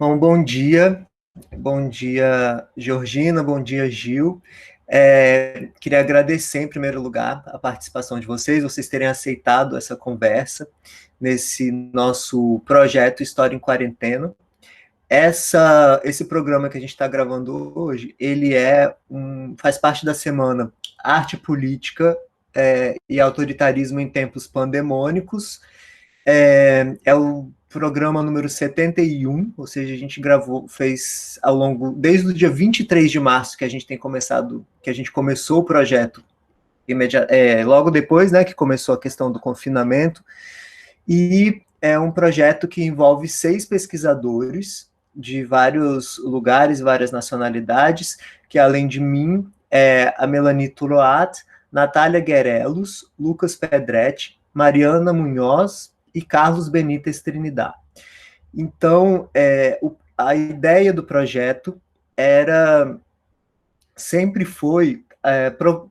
Bom dia, Georgina, bom dia, Gil. Queria agradecer, em primeiro lugar, a participação de vocês terem aceitado essa conversa nesse nosso projeto História em Quarentena. Esse programa que a gente está gravando hoje, faz parte da semana Arte Política e Autoritarismo em Tempos Pandemônicos. É o programa número 71, ou seja, a gente fez desde o dia 23 de março que a gente começou o projeto, logo depois, né, que começou a questão do confinamento, e é um projeto que envolve 6 pesquisadores de vários lugares, várias nacionalidades, que além de mim, a Melanie Turoat, Natália Guerelos, Lucas Pedretti, Mariana Munhoz e Carlos Benítez Trinidad. Então, a ideia do projeto sempre foi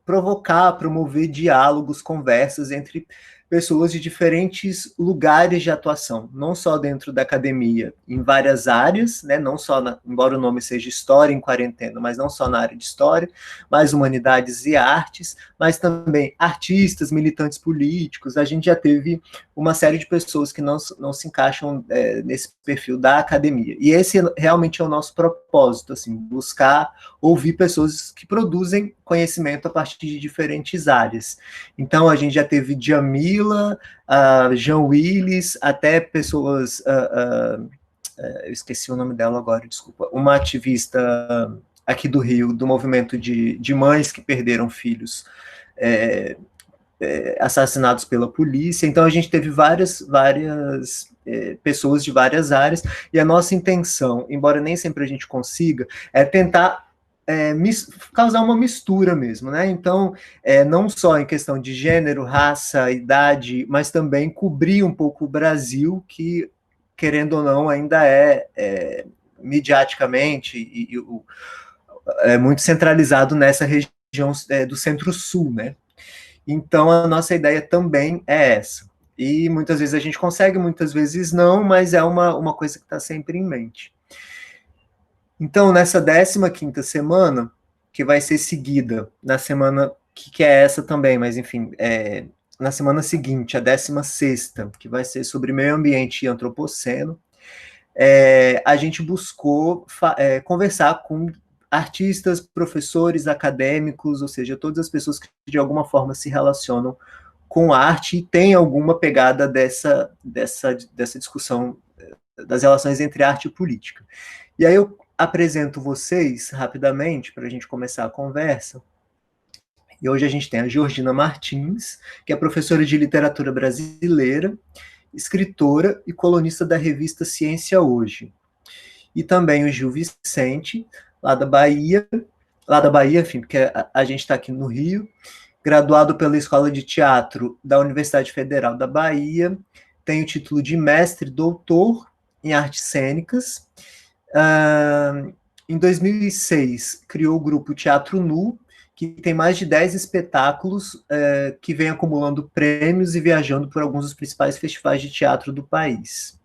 provocar, promover diálogos, conversas entre pessoas de diferentes lugares de atuação, não só dentro da academia, em várias áreas, né, não só, embora o nome seja História em Quarentena, mas não só na área de História, mas Humanidades e Artes, mas também artistas, militantes políticos. A gente já teve uma série de pessoas que não se encaixam nesse perfil da academia. E esse realmente é o nosso propósito, assim, buscar ouvir pessoas que produzem conhecimento a partir de diferentes áreas. Então, a gente já teve Jamila, Jean Willis, até pessoas... eu esqueci o nome dela agora, desculpa. Uma ativista aqui do Rio, do movimento de mães que perderam filhos assassinados pela polícia. Então, a gente teve várias pessoas de várias áreas, e a nossa intenção, embora nem sempre a gente consiga, é tentar causar uma mistura mesmo, né? Então, não só em questão de gênero, raça, idade, mas também cobrir um pouco o Brasil, que, querendo ou não, ainda midiaticamente muito centralizado nessa região do Centro-Sul, né? Então, a nossa ideia também é essa. E muitas vezes a gente consegue, muitas vezes não, mas é uma coisa que está sempre em mente. Então, nessa 15ª semana, que vai ser seguida na semana que é essa também, mas enfim, na semana seguinte, a 16ª, que vai ser sobre meio ambiente e antropoceno, a gente buscou conversar com artistas, professores, acadêmicos, ou seja, todas as pessoas que de alguma forma se relacionam com arte e têm alguma pegada dessa discussão das relações entre arte e política. E aí eu apresento vocês rapidamente para a gente começar a conversa. E hoje a gente tem a Georgina Martins, que é professora de literatura brasileira, escritora e colunista da revista Ciência Hoje. E também o Gil Vicente, lá da Bahia, enfim, porque a gente está aqui no Rio, graduado pela Escola de Teatro da Universidade Federal da Bahia, tem o título de mestre doutor em artes cênicas. Em 2006, criou o grupo Teatro Nu, que tem mais de 10 espetáculos que vem acumulando prêmios e viajando por alguns dos principais festivais de teatro do país.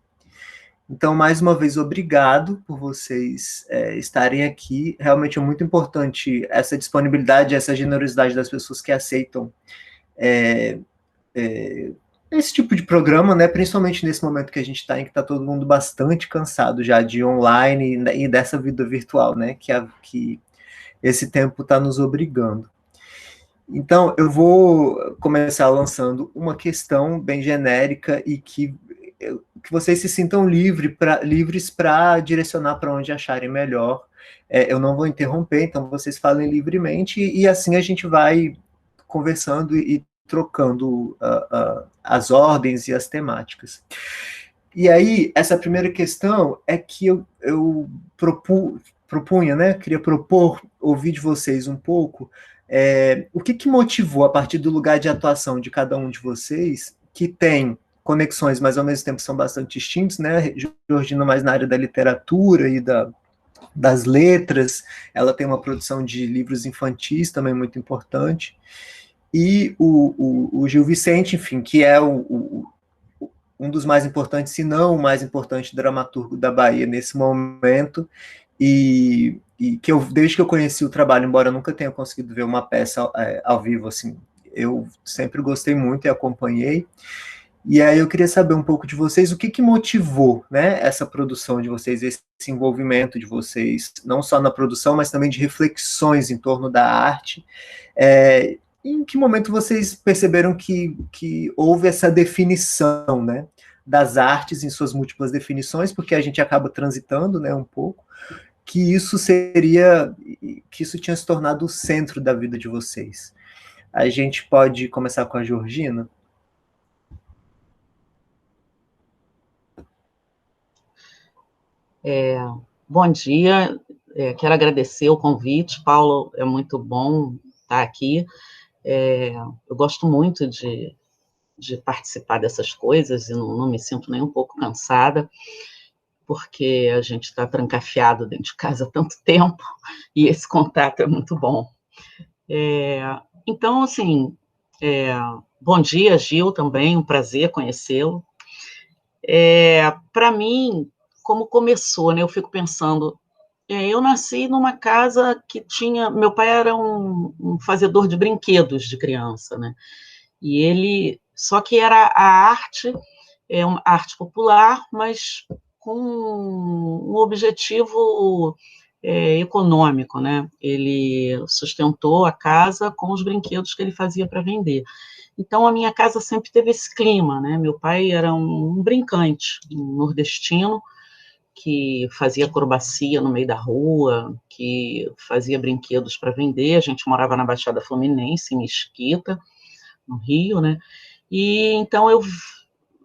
Então, mais uma vez, obrigado por vocês estarem aqui. Realmente é muito importante essa disponibilidade, essa generosidade das pessoas que aceitam esse tipo de programa, né? Principalmente nesse momento que a gente está, em que está todo mundo bastante cansado já de online e dessa vida virtual, né? Que esse tempo está nos obrigando. Então, eu vou começar lançando uma questão bem genérica e que vocês se sintam livres para direcionar para onde acharem melhor. Eu não vou interromper, então vocês falem livremente e assim a gente vai conversando e trocando as ordens e as temáticas. E aí, essa primeira questão é que eu propunha, né? Queria propor, ouvir de vocês um pouco o que motivou, a partir do lugar de atuação de cada um de vocês, que tem conexões, mas ao mesmo tempo são bastante distintos, né? Georgina mais na área da literatura e das letras, ela tem uma produção de livros infantis também muito importante, e o Gil Vicente, enfim, que é um dos mais importantes, se não o mais importante dramaturgo da Bahia nesse momento, e que desde que eu conheci o trabalho, embora eu nunca tenha conseguido ver uma peça ao vivo, assim, eu sempre gostei muito e acompanhei. E aí eu queria saber um pouco de vocês, o que que motivou, né, essa produção de vocês, esse envolvimento de vocês, não só na produção, mas também de reflexões em torno da arte. Em que momento vocês perceberam que houve essa definição, né, das artes em suas múltiplas definições, porque a gente acaba transitando, né, um pouco, que isso tinha se tornado o centro da vida de vocês. A gente pode começar com a Georgina? Bom dia, quero agradecer o convite, Paulo, é muito bom estar aqui. Eu gosto muito de participar dessas coisas e não me sinto nem um pouco cansada, porque a gente está trancafiado dentro de casa há tanto tempo e esse contato é muito bom. Então, assim, bom dia, Gil, também, um prazer conhecê-lo. Para mim, como começou, né? Eu fico pensando, eu nasci numa casa que tinha. Meu pai era um fazedor de brinquedos de criança, né? E ele. Só que era a arte, uma arte popular, mas com um objetivo econômico, né? Ele sustentou a casa com os brinquedos que ele fazia para vender. Então, a minha casa sempre teve esse clima, né? Meu pai era um brincante, um nordestino, que fazia acrobacia no meio da rua, que fazia brinquedos para vender. A gente morava na Baixada Fluminense, em Mesquita, no Rio, né? E então eu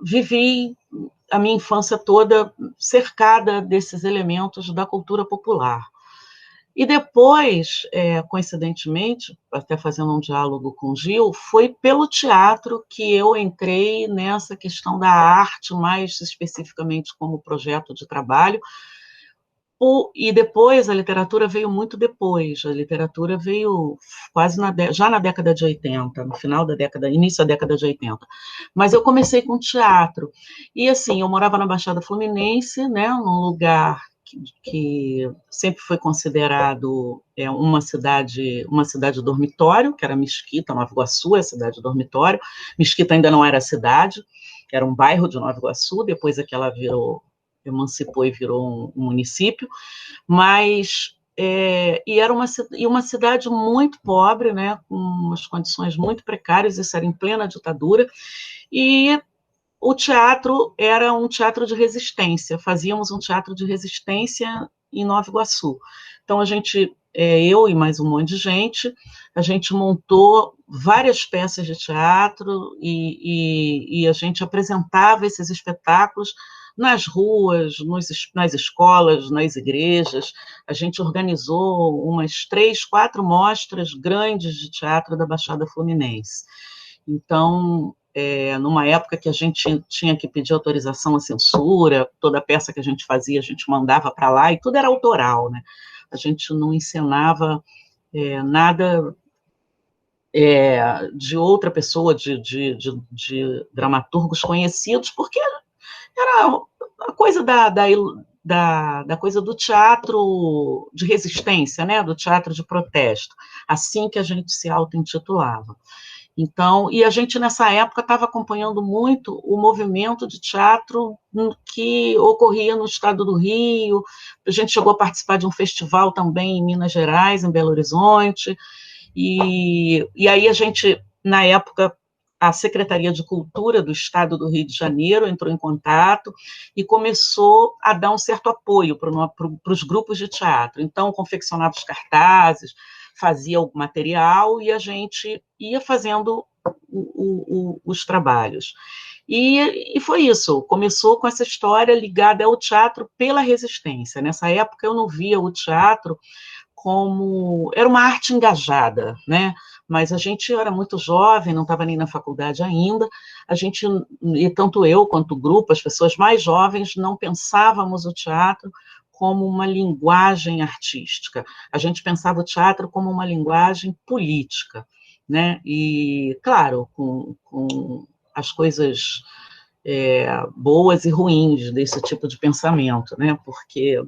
vivi a minha infância toda cercada desses elementos da cultura popular. E depois, coincidentemente, até fazendo um diálogo com o Gil, foi pelo teatro que eu entrei nessa questão da arte, mais especificamente como projeto de trabalho. E depois, a literatura veio muito depois, a literatura veio quase já na década de 80, no final da década, início da década de 80. Mas eu comecei com teatro. E assim, eu morava na Baixada Fluminense, né, num lugar que sempre foi considerado uma cidade dormitório, que era Mesquita, Nova Iguaçu, é a cidade dormitório. Mesquita ainda não era cidade, era um bairro de Nova Iguaçu, depois é que ela emancipou e virou um município, mas e era uma cidade muito pobre, né, com umas condições muito precárias, isso era em plena ditadura, e o teatro era um teatro de resistência, fazíamos um teatro de resistência em Nova Iguaçu. Então, eu e mais um monte de gente, a gente montou várias peças de teatro e a gente apresentava esses espetáculos nas ruas, nas escolas, nas igrejas. A gente organizou umas 3, 4 mostras grandes de teatro da Baixada Fluminense. Então, numa época que a gente tinha que pedir autorização à censura, toda peça que a gente fazia, a gente mandava para lá, e tudo era autoral, né? A gente não encenava nada de outra pessoa, de dramaturgos conhecidos, porque era a coisa da coisa do teatro de resistência, né? Do teatro de protesto, assim que a gente se auto-intitulava. Então, e a gente nessa época estava acompanhando muito o movimento de teatro que ocorria no estado do Rio. A gente chegou a participar de um festival também em Minas Gerais, em Belo Horizonte, e aí a gente, na época, a Secretaria de Cultura do Estado do Rio de Janeiro entrou em contato e começou a dar um certo apoio para os grupos de teatro. Então, confeccionava os cartazes, fazia o material e a gente ia fazendo os trabalhos. E foi isso, começou com essa história ligada ao teatro pela resistência. Nessa época eu não via o teatro como... Era uma arte engajada, né? Mas a gente era muito jovem, não estava nem na faculdade ainda, a gente, e tanto eu quanto o grupo, as pessoas mais jovens, não pensávamos o teatro como uma linguagem artística. A gente pensava o teatro como uma linguagem política, né? E, claro, com as coisas boas e ruins desse tipo de pensamento, né? Porque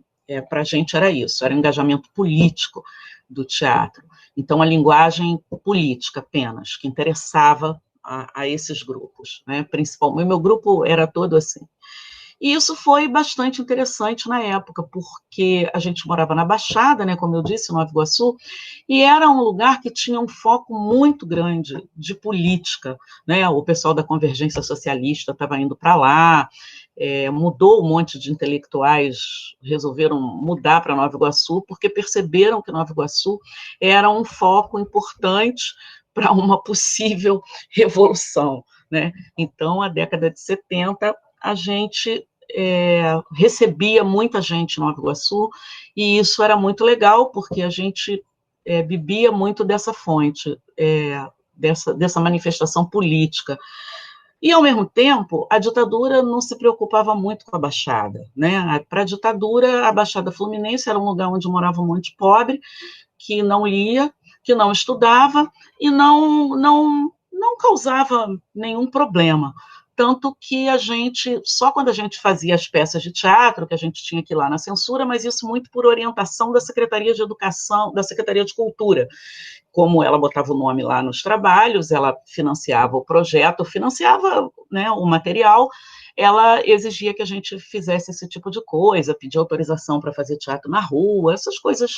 para a gente era isso, era engajamento político do teatro. Então, a linguagem política apenas, que interessava a esses grupos, né? Principalmente, o meu grupo era todo assim. E isso foi bastante interessante na época, porque a gente morava na Baixada, né, como eu disse, Nova Iguaçu, e era um lugar que tinha um foco muito grande de política, né? O pessoal da Convergência Socialista estava indo para lá, mudou um monte de intelectuais, resolveram mudar para Nova Iguaçu, porque perceberam que Nova Iguaçu era um foco importante para uma possível revolução, né? Então, a década de 70, a gente recebia muita gente em Nova Iguaçu, e isso era muito legal, porque a gente bebia muito dessa fonte, dessa manifestação política. E, ao mesmo tempo, a ditadura não se preocupava muito com a Baixada, né? Para a ditadura, a Baixada Fluminense era um lugar onde morava um monte de pobre, que não lia, que não estudava e não causava nenhum problema. Tanto que a gente, só quando a gente fazia as peças de teatro, que a gente tinha que ir lá na censura, mas isso muito por orientação da Secretaria de Educação, da Secretaria de Cultura. Como ela botava o nome lá nos trabalhos, ela financiava o projeto, financiava, né, o material, ela exigia que a gente fizesse esse tipo de coisa, pedia autorização para fazer teatro na rua, essas coisas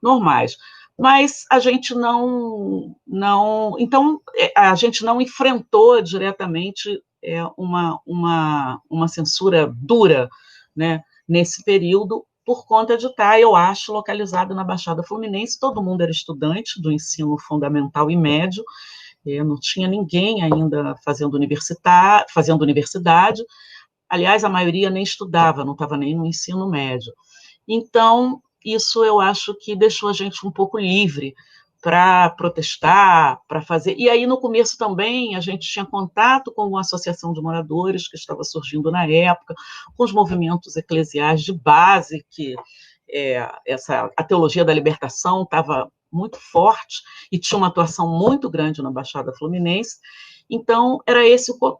normais. Mas a gente então, a gente não enfrentou diretamente uma censura dura, né, nesse período, por conta de estar, eu acho, localizado na Baixada Fluminense. Todo mundo era estudante do ensino fundamental e médio, não tinha ninguém ainda fazendo universidade. Aliás, a maioria nem estudava, não estava nem no ensino médio. Então, isso eu acho que deixou a gente um pouco livre para protestar, para fazer. E aí, no começo também, a gente tinha contato com uma associação de moradores que estava surgindo na época, com os movimentos eclesiais de base, que a teologia da libertação estava muito forte e tinha uma atuação muito grande na Baixada Fluminense. Então, era esse o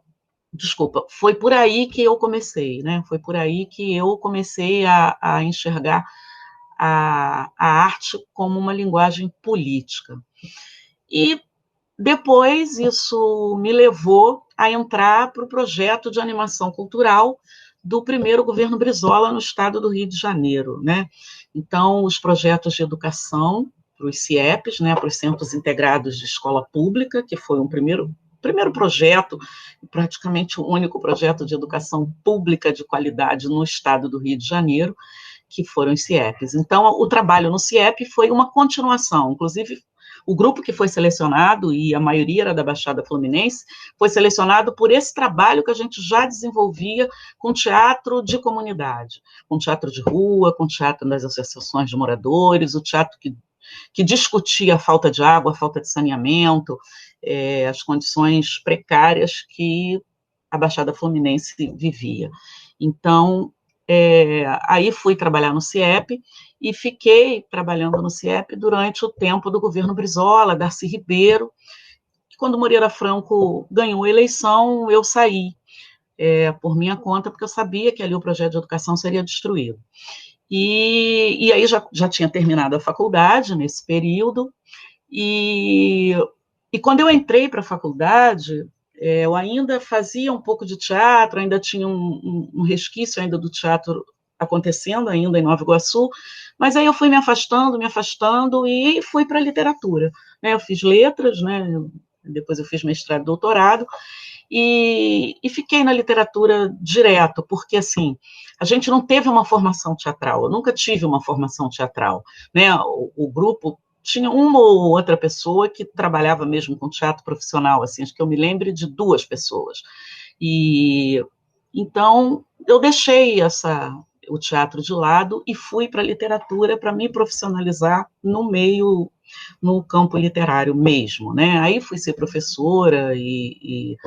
desculpa, foi por aí que eu comecei, né? Foi por aí que eu comecei a enxergar a arte como uma linguagem política. E depois isso me levou a entrar para o projeto de animação cultural do primeiro governo Brizola no estado do Rio de Janeiro, né? Então, os projetos de educação para os CIEPs, né, para os Centros Integrados de Escola Pública, que foi um primeiro projeto, praticamente o único projeto de educação pública de qualidade no estado do Rio de Janeiro, que foram os CIEPs. Então, o trabalho no CIEP foi uma continuação, inclusive o grupo que foi selecionado, e a maioria era da Baixada Fluminense, foi selecionado por esse trabalho que a gente já desenvolvia com teatro de comunidade, com teatro de rua, com teatro das associações de moradores, o teatro que discutia a falta de água, a falta de saneamento, as condições precárias que a Baixada Fluminense vivia. Então, aí fui trabalhar no CIEP e fiquei trabalhando no CIEP durante o tempo do governo Brizola, Darcy Ribeiro. Quando Moreira Franco ganhou a eleição, eu saí por minha conta, porque eu sabia que ali o projeto de educação seria destruído. E aí já tinha terminado a faculdade nesse período, e quando eu entrei para a faculdade, eu ainda fazia um pouco de teatro, ainda tinha um resquício ainda do teatro acontecendo ainda em Nova Iguaçu, mas aí eu fui me afastando e fui para a literatura, né? Eu fiz letras, né? Depois eu fiz mestrado e doutorado, e fiquei na literatura direto, porque, assim, a gente não teve uma formação teatral, eu nunca tive uma formação teatral, né? O grupo tinha uma ou outra pessoa que trabalhava mesmo com teatro profissional, assim, acho que eu me lembro de 2 pessoas. E então eu deixei o teatro de lado e fui para a literatura para me profissionalizar no campo literário mesmo, né? Aí fui ser professora e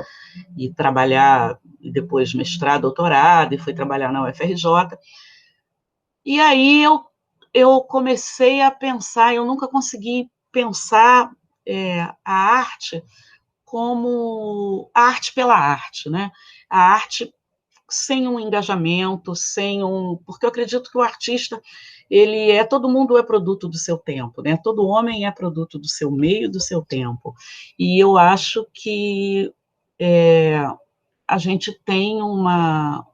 trabalhar, e depois mestrado, doutorado, e fui trabalhar na UFRJ. E aí eu comecei a pensar, eu nunca consegui pensar a arte como a arte pela arte, né? a arte sem um engajamento, porque eu acredito que o artista, todo mundo é produto do seu tempo, né? Todo homem é produto do seu meio, do seu tempo. E eu acho que a gente tem uma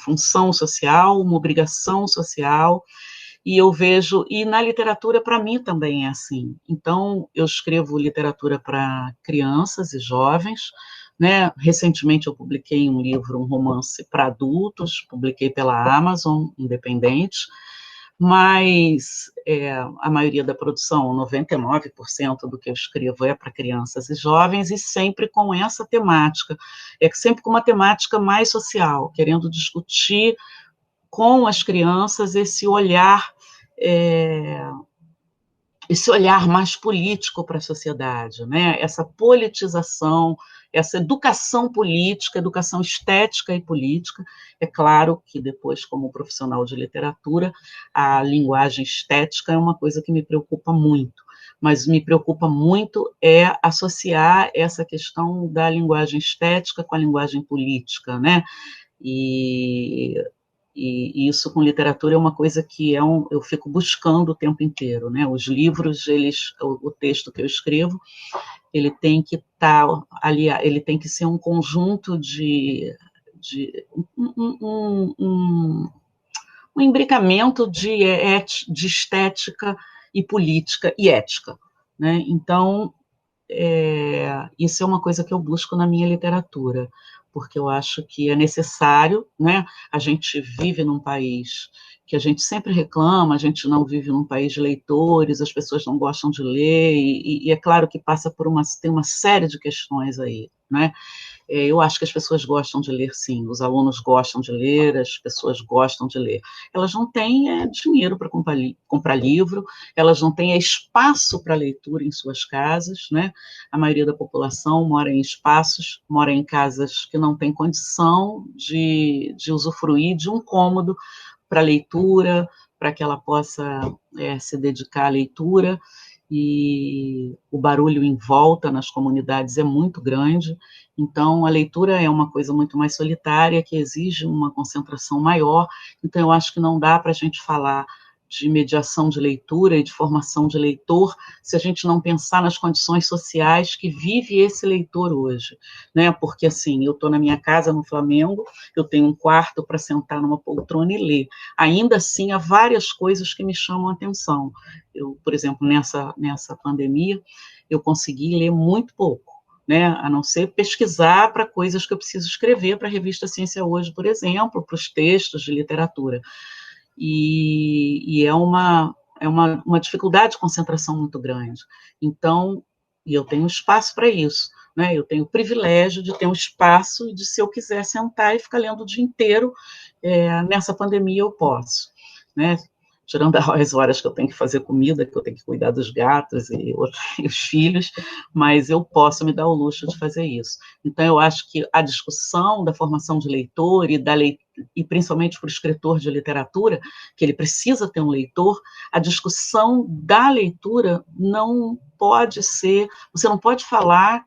função social, uma obrigação social, e eu vejo, e na literatura, para mim, também é assim. Então, eu escrevo literatura para crianças e jovens, né? Recentemente eu publiquei um livro, um romance para adultos, publiquei pela Amazon, independente, mas a maioria da produção, 99% do que eu escrevo é para crianças e jovens, e sempre com essa temática, sempre com uma temática mais social, querendo discutir com as crianças esse olhar mais político para a sociedade, né? Essa politização, essa educação política, educação estética e política. É claro que depois, como profissional de literatura, a linguagem estética é uma coisa que me preocupa muito, mas me preocupa muito associar essa questão da linguagem estética com a linguagem política, né? E isso com literatura é uma coisa que eu fico buscando o tempo inteiro, né? Os livros, o texto que eu escrevo, ele tem que estar ali, ele tem que ser um conjunto um imbricamento de estética e política e ética, né? Então, isso é uma coisa que eu busco na minha literatura, porque eu acho que é necessário, né? A gente vive num país que a gente sempre reclama, a gente não vive num país de leitores, as pessoas não gostam de ler, e é claro que tem uma série de questões aí, né? Eu acho que as pessoas gostam de ler, sim, os alunos gostam de ler, as pessoas gostam de ler. Elas não têm dinheiro para comprar livro, elas não têm espaço para leitura em suas casas, né? A maioria da população mora em casas que não tem condição de usufruir de um cômodo para leitura, para que ela possa se dedicar à leitura, e o barulho em volta nas comunidades é muito grande, então a leitura é uma coisa muito mais solitária, que exige uma concentração maior, então eu acho que não dá para a gente falar de mediação de leitura e de formação de leitor, se a gente não pensar nas condições sociais que vive esse leitor hoje, né? Porque, assim, eu estou na minha casa, no Flamengo, eu tenho um quarto para sentar numa poltrona e ler. Ainda assim, há várias coisas que me chamam a atenção. Eu, por exemplo, nessa pandemia, eu consegui ler muito pouco, né? A não ser pesquisar para coisas que eu preciso escrever para a revista Ciência Hoje, por exemplo, para os textos de literatura. E é uma dificuldade de concentração muito grande. Então, e eu tenho espaço para isso, né? Eu tenho o privilégio de ter um espaço e de, se eu quiser sentar e ficar lendo o dia inteiro, nessa pandemia eu posso, né? Tirando as horas que eu tenho que fazer comida, que eu tenho que cuidar dos gatos e os filhos, mas eu posso me dar o luxo de fazer isso. Então, eu acho que a discussão da formação de leitor e principalmente para o escritor de literatura, que ele precisa ter um leitor, a discussão da leitura não pode ser, você não pode falar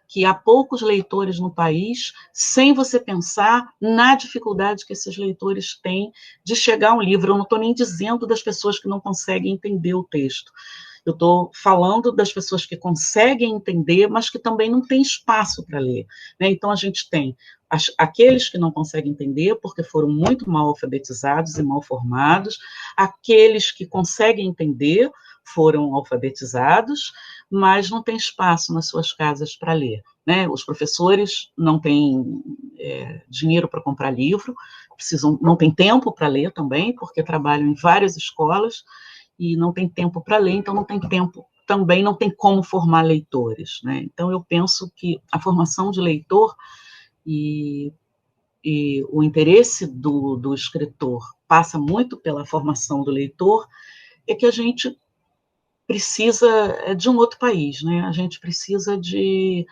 que há poucos leitores no país, sem você pensar na dificuldade que esses leitores têm de chegar a um livro. Eu não estou nem dizendo das pessoas que não conseguem entender o texto. Eu estou falando das pessoas que conseguem entender, mas que também não têm espaço para ler, né? Então, a gente tem aqueles que não conseguem entender porque foram muito mal alfabetizados e mal formados, aqueles que conseguem entender foram alfabetizados, mas não têm espaço nas suas casas para ler, né? Os professores não têm dinheiro para comprar livro, não têm tempo para ler também, porque trabalham em várias escolas, e não tem tempo para ler, então não tem tempo, também não tem como formar leitores, né? Então, eu penso que a formação de leitor e o interesse do escritor passa muito pela formação do leitor, é que a gente precisa de um outro país, né? A gente precisa de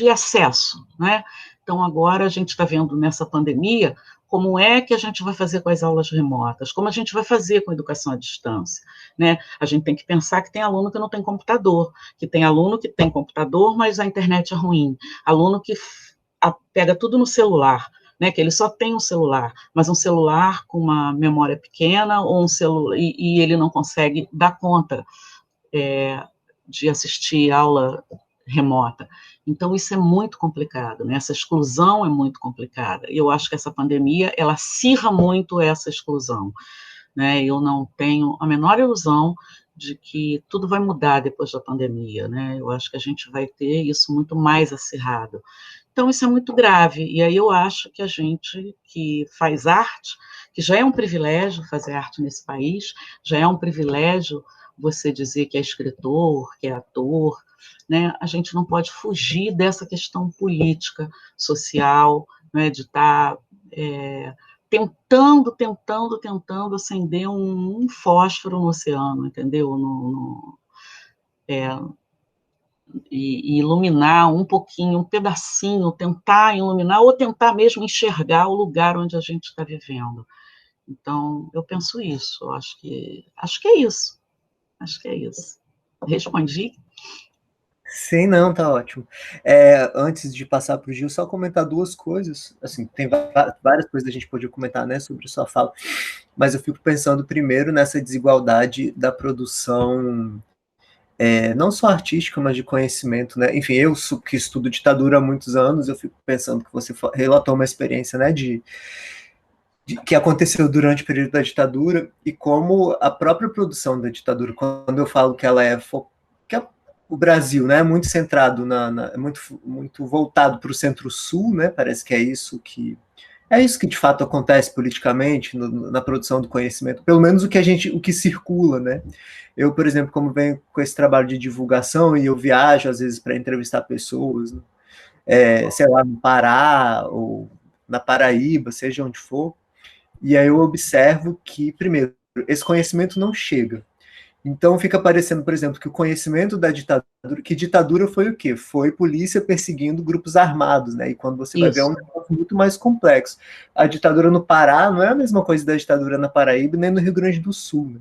acesso, né? Então, agora a gente está vendo nessa pandemia como é que a gente vai fazer com as aulas remotas, como a gente vai fazer com a educação à distância, né? A gente tem que pensar que tem aluno que não tem computador, que tem aluno que tem computador, mas a internet é ruim, aluno que pega tudo no celular, né, que ele só tem um celular, mas um celular com uma memória pequena, ou um celular, e ele não consegue dar conta de assistir aula remota. Então, isso é muito complicado, né? Essa exclusão é muito complicada. E eu acho que essa pandemia, ela acirra muito essa exclusão, né? Eu não tenho a menor ilusão de que tudo vai mudar depois da pandemia, né? Eu acho que a gente vai ter isso muito mais acirrado. Então, isso é muito grave. E aí eu acho que a gente que faz arte, que já é um privilégio fazer arte nesse país, já é um privilégio você dizer que é escritor, que é ator, né? A gente não pode fugir dessa questão política, social, né? De estar tentando acender um fósforo no oceano, entendeu? E iluminar um pouquinho, um pedacinho, tentar iluminar, ou tentar mesmo enxergar o lugar onde a gente está vivendo. Então, eu penso isso, eu acho que é isso. Acho que é isso. Respondi? Sim, não, tá ótimo. Antes de passar para o Gil, só comentar duas coisas. Assim, tem várias coisas que a gente podia comentar, né, sobre sua fala, mas eu fico pensando primeiro nessa desigualdade da produção, não só artística, mas de conhecimento, né? Enfim, eu que estudo ditadura há muitos anos, eu fico pensando que você relatou uma experiência, né, que aconteceu durante o período da ditadura e como a própria produção da ditadura, quando eu falo que ela que o Brasil, né, é muito centrado é muito voltado para o Centro-Sul, né? Parece que é isso que de fato acontece politicamente na produção do conhecimento, pelo menos o que circula, né? Eu, por exemplo, como venho com esse trabalho de divulgação e eu viajo às vezes para entrevistar pessoas, né, sei lá, no Pará ou na Paraíba, seja onde for, e aí eu observo que, primeiro, esse conhecimento não chega. Então fica parecendo, por exemplo, que o conhecimento da ditadura, que ditadura foi o quê? Foi polícia perseguindo grupos armados, né? E quando você vai ver é um Isso. negócio muito mais complexo. A ditadura no Pará não é a mesma coisa da ditadura na Paraíba nem no Rio Grande do Sul, né?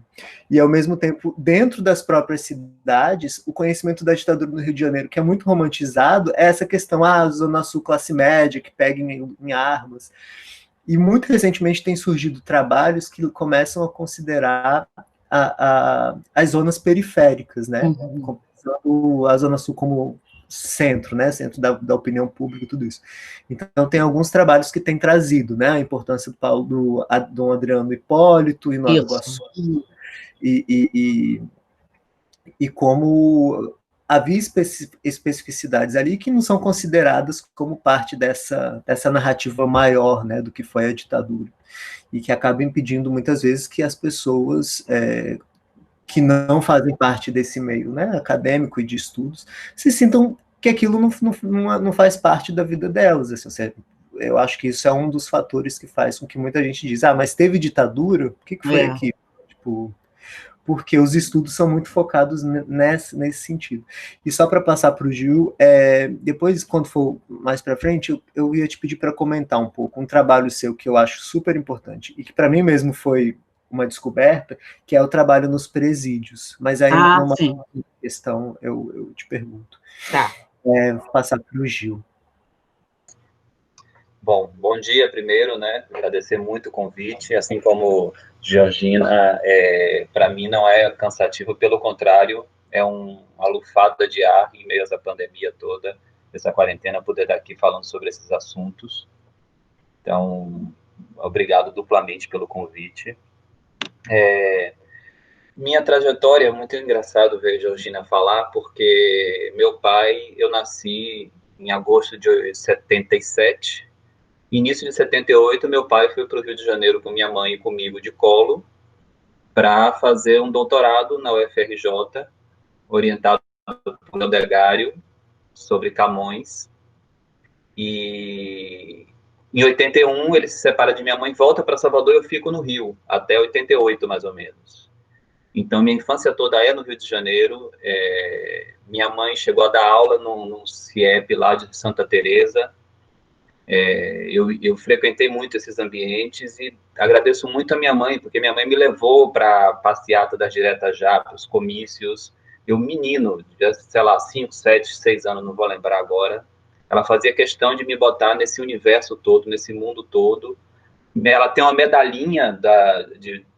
E ao mesmo tempo, dentro das próprias cidades, o conhecimento da ditadura no Rio de Janeiro, que é muito romantizado, é essa questão, Zona Sul classe média, que pega em armas. E muito recentemente tem surgido trabalhos que começam a considerar as zonas periféricas, né? Uhum. Pensando a Zona Sul como centro, né? Centro da opinião pública e tudo isso. Então tem alguns trabalhos que têm trazido, né? A importância do Dom Adriano Hipólito e Nova Isso. Iguaçu e, e, e, e como havia especificidades ali que não são consideradas como parte dessa narrativa maior, né, do que foi a ditadura, e que acaba impedindo muitas vezes que as pessoas que não fazem parte desse meio, né, acadêmico e de estudos se sintam que aquilo não faz parte da vida delas. Assim, eu acho que isso é um dos fatores que faz com que muita gente diz, mas teve ditadura? O que foi aqui? Tipo, porque os estudos são muito focados nesse sentido. E só para passar para o Gil, depois, quando for mais para frente, eu ia te pedir para comentar um pouco um trabalho seu que eu acho super importante e que para mim mesmo foi uma descoberta, que é o trabalho nos presídios. Mas aí, numa Sim. questão, eu te pergunto. Tá. Vou passar para o Gil. Bom dia primeiro, né? Agradecer muito o convite, assim como Georgina, para mim não é cansativo, pelo contrário, é uma lufada de ar em meio a essa pandemia toda, essa quarentena, poder estar aqui falando sobre esses assuntos. Então, obrigado duplamente pelo convite. Minha trajetória é muito engraçado ver a Georgina falar, porque meu pai, eu nasci em agosto de 77. Início de 78, meu pai foi para o Rio de Janeiro com minha mãe e comigo de colo para fazer um doutorado na UFRJ, orientado por Odegário, sobre Camões. E em 81 ele se separa de minha mãe, volta para Salvador e eu fico no Rio, até 88 mais ou menos. Então minha infância toda é no Rio de Janeiro. Minha mãe chegou a dar aula num CIEP lá de Santa Teresa. Eu frequentei muito esses ambientes e agradeço muito a minha mãe, porque minha mãe me levou para a passeata das Diretas Já, para os comícios. Eu, menino, sei lá, 5, 7, 6 anos, não vou lembrar agora, ela fazia questão de me botar nesse universo todo, nesse mundo todo. Ela tem uma medalhinha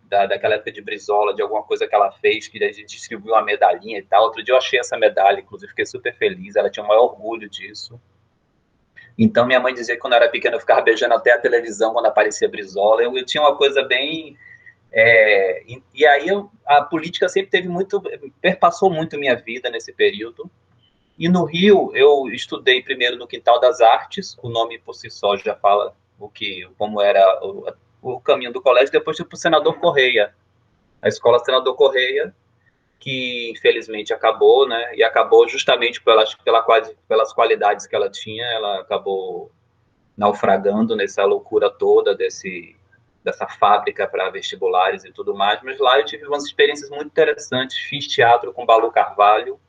daquela época de Brizola, de alguma coisa que ela fez, que a gente distribuiu uma medalhinha e tal. Outro dia eu achei essa medalha, inclusive fiquei super feliz, ela tinha o maior orgulho disso. Então, minha mãe dizia que quando eu era pequeno eu ficava beijando até a televisão quando aparecia Brizola. Eu tinha uma coisa bem... e aí a política sempre teve muito... perpassou muito a minha vida nesse período. E no Rio, eu estudei primeiro no Quintal das Artes, o nome por si só já fala como era o caminho do colégio. Depois fui para o Senador Correia, a Escola Senador Correia, que infelizmente acabou, né? E acabou justamente pelas qualidades que ela tinha, ela acabou naufragando nessa loucura toda dessa fábrica para vestibulares e tudo mais. Mas lá eu tive umas experiências muito interessantes. Fiz teatro com Balu Carvalho.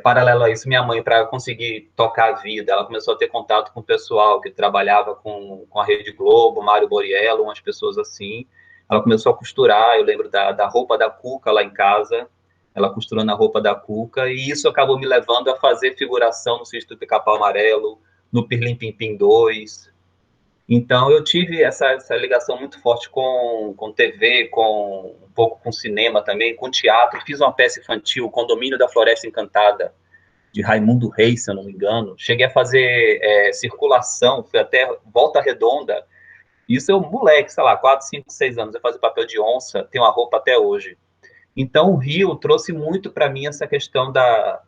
Paralelo a isso, minha mãe, para conseguir tocar a vida, ela começou a ter contato com o pessoal que trabalhava com a Rede Globo, Mário Boriello, umas pessoas assim. Ela começou a costurar, eu lembro da roupa da Cuca lá em casa, ela costurando a roupa da Cuca, e isso acabou me levando a fazer figuração no Sítio do Pica-Pau Amarelo, no Pirlim Pim Pim 2. Então, eu tive essa ligação muito forte com TV, um pouco com cinema também, com teatro. Fiz uma peça infantil, Condomínio da Floresta Encantada, de Raimundo Reis, se eu não me engano. Cheguei a fazer circulação, fui até Volta Redonda. Isso eu, moleque, sei lá, 4, 5, 6 anos. Eu fazia papel de onça, tenho uma roupa até hoje. Então, o Rio trouxe muito para mim essa questão da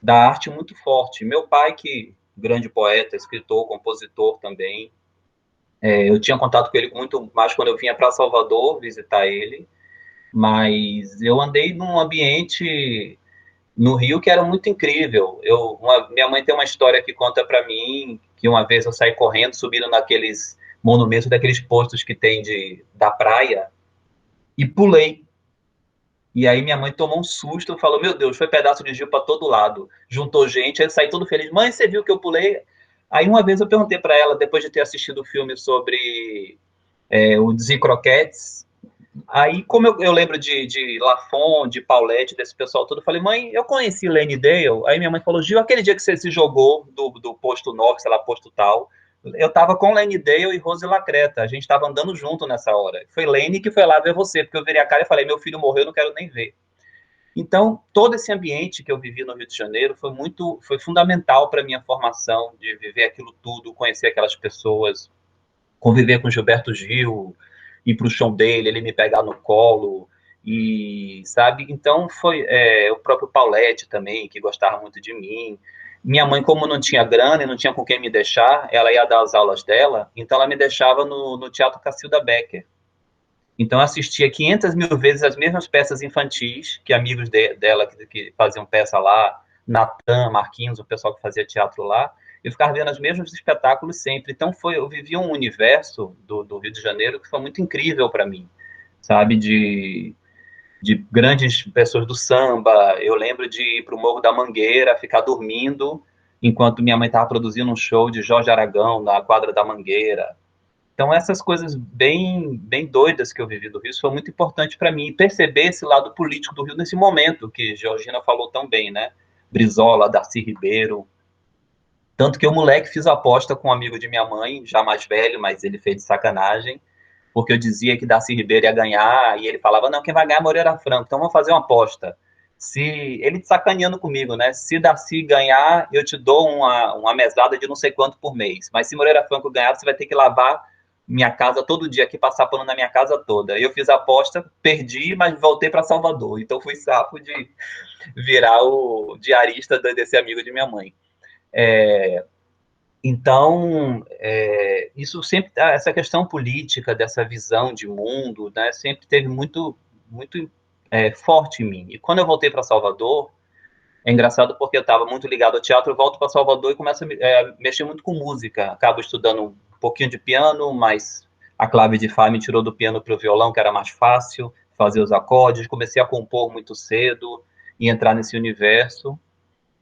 arte muito forte. Meu pai, que grande poeta, escritor, compositor também, eu tinha contato com ele muito mais quando eu vinha para Salvador visitar ele, mas eu andei num ambiente no Rio que era muito incrível. Minha mãe tem uma história que conta para mim que uma vez eu saí correndo, subindo naqueles monumentos, daqueles postos que tem da praia, e pulei. E aí minha mãe tomou um susto, falou, meu Deus, foi pedaço de Gil para todo lado. Juntou gente, aí eu saí todo feliz. Mãe, você viu que eu pulei? Aí uma vez eu perguntei para ela, depois de ter assistido o filme sobre o Desencroquetes. Aí, como eu lembro de Lafon, de Paulette, desse pessoal todo, eu falei, mãe, eu conheci Lane Dale. Aí minha mãe falou, Gil, aquele dia que você se jogou do posto 9, sei lá, posto tal, eu tava com Lane Dale e Rose Lacreta, a gente tava andando junto nessa hora. Foi Lane que foi lá ver você, porque eu virei a cara e falei, meu filho morreu, eu não quero nem ver. Então, todo esse ambiente que eu vivi no Rio de Janeiro foi fundamental para a minha formação, de viver aquilo tudo, conhecer aquelas pessoas, conviver com Gilberto Gil, ir para o show dele, ele me pegar no colo, e sabe? Então foi o próprio Paulette também, que gostava muito de mim. Minha mãe, como não tinha grana e não tinha com quem me deixar, ela ia dar as aulas dela, então ela me deixava no Teatro Cacilda Becker. Então eu assistia 500 mil vezes as mesmas peças infantis, que amigos dela que faziam peça lá, Natan, Marquinhos, o pessoal que fazia teatro lá, eu ficava vendo os mesmos espetáculos sempre. Então eu vivi um universo do Rio de Janeiro que foi muito incrível para mim, sabe? De grandes pessoas do samba. Eu lembro de ir para o Morro da Mangueira, ficar dormindo, enquanto minha mãe estava produzindo um show de Jorge Aragão na quadra da Mangueira. Então, essas coisas bem, bem doidas que eu vivi do Rio, isso foi muito importante para mim. E perceber esse lado político do Rio nesse momento, que Georgina falou tão bem, né? Brizola, Darcy Ribeiro. Tanto que eu, moleque, fiz a aposta com um amigo de minha mãe, já mais velho, mas ele fez de sacanagem, porque eu dizia que Darcy Ribeiro ia ganhar, e ele falava, não, quem vai ganhar é Moreira Franco, então vamos fazer uma aposta. Ele sacaneando comigo, né? Se Darcy ganhar, eu te dou uma mesada de não sei quanto por mês. Mas se Moreira Franco ganhar, você vai ter que lavar minha casa todo dia aqui, passar pano na minha casa toda. Eu fiz a aposta, perdi, mas voltei para Salvador. Então fui sapo de virar o diarista desse amigo de minha mãe. Então, isso sempre, essa questão política, dessa visão de mundo, né, sempre teve muito, muito forte em mim. E quando eu voltei para Salvador, é engraçado porque eu estava muito ligado ao teatro, eu volto para Salvador e começo a mexer muito com música. Acabo estudando um pouquinho de piano, mas a clave de Fá me tirou do piano para o violão, que era mais fácil, fazer os acordes. Comecei a compor muito cedo e entrar nesse universo.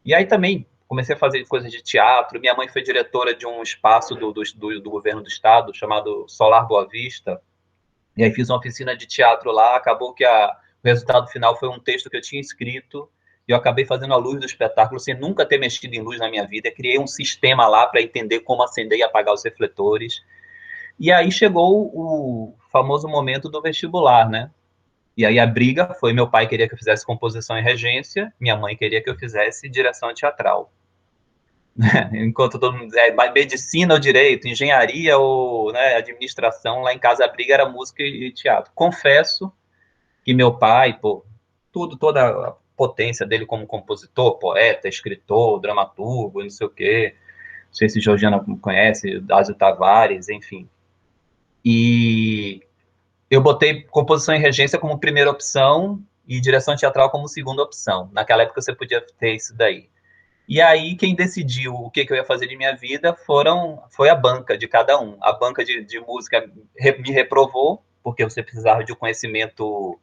E aí também comecei a fazer coisas de teatro. Minha mãe foi diretora de um espaço do governo do estado chamado Solar Boa Vista. E aí fiz uma oficina de teatro lá. Acabou que o resultado final foi um texto que eu tinha escrito. E eu acabei fazendo a luz do espetáculo sem nunca ter mexido em luz na minha vida. Eu criei um sistema lá para entender como acender e apagar os refletores. E aí chegou o famoso momento do vestibular, né? E aí a briga foi: meu pai queria que eu fizesse composição e regência, minha mãe queria que eu fizesse direção teatral. Enquanto todo mundo dizia medicina ou direito, engenharia ou, né, administração, lá em casa a briga era música e teatro. Confesso que meu pai, pô, toda a potência dele como compositor, poeta, escritor, dramaturgo, não sei o quê, não sei se Georgiana conhece, Dásio Tavares, enfim. E eu botei composição e regência como primeira opção e direção teatral como segunda opção. Naquela época você podia ter isso daí. E aí quem decidiu o que eu ia fazer de minha vida foi a banca de cada um. A banca de música me reprovou, porque você precisava de um conhecimento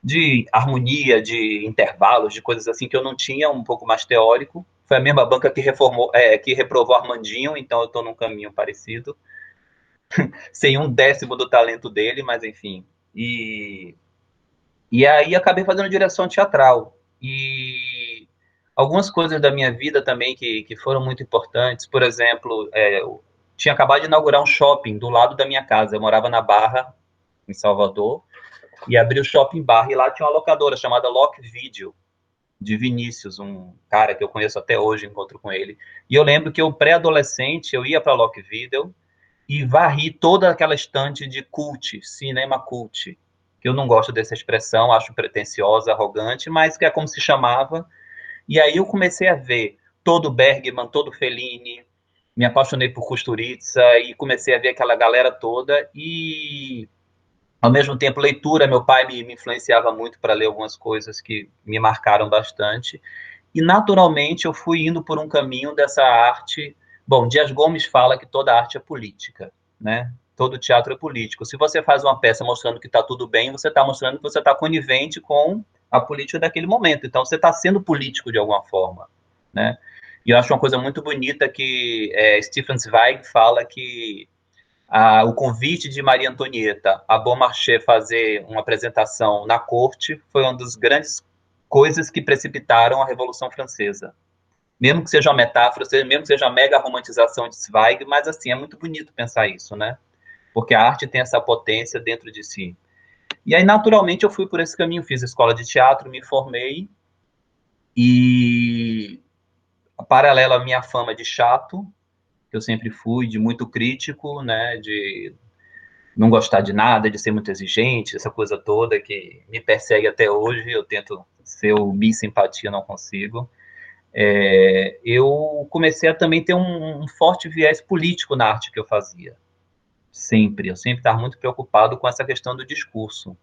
de harmonia, de intervalos, de coisas assim que eu não tinha, um pouco mais teórico. Foi a mesma banca que reprovou Armandinho, então eu estou num caminho parecido, sem um décimo do talento dele, mas enfim. E aí acabei fazendo direção teatral. E algumas coisas da minha vida também que foram muito importantes. Por exemplo, eu tinha acabado de inaugurar um shopping do lado da minha casa. Eu morava na Barra, em Salvador, e abri o Shopping Barra. E lá tinha uma locadora chamada Lock Video, de Vinícius, um cara que eu conheço até hoje, encontro com ele. E eu lembro que eu, pré-adolescente, eu ia para Lock Video e varri toda aquela estante de cult, cinema cult, que eu não gosto dessa expressão, acho pretensiosa, arrogante, mas que é como se chamava. E aí eu comecei a ver todo Bergman, todo Fellini, me apaixonei por Kusturica e comecei a ver aquela galera toda. E ao mesmo tempo leitura, meu pai me influenciava muito para ler algumas coisas que me marcaram bastante. E naturalmente eu fui indo por um caminho dessa arte. Bom, Dias Gomes fala que toda arte é política, né? Todo teatro é político. Se você faz uma peça mostrando que está tudo bem, você está mostrando que você está conivente com a política daquele momento. Então você está sendo político de alguma forma, né? E eu acho uma coisa muito bonita que Stefan Zweig fala que o convite de Maria Antonieta a Beaumarchais fazer uma apresentação na corte foi uma das grandes coisas que precipitaram a Revolução Francesa. Mesmo que seja uma metáfora, mesmo que seja uma mega romantização de Zweig, mas assim, é muito bonito pensar isso, né? Porque a arte tem essa potência dentro de si. E aí, naturalmente, eu fui por esse caminho, fiz escola de teatro, me formei, e paralelo à minha fama de chato, que eu sempre fui, de muito crítico, né, de não gostar de nada, de ser muito exigente, essa coisa toda que me persegue até hoje, eu tento ser o bi-simpatia, não consigo. Eu comecei a também ter um forte viés político na arte que eu fazia. Eu sempre estava muito preocupado com essa questão do discurso.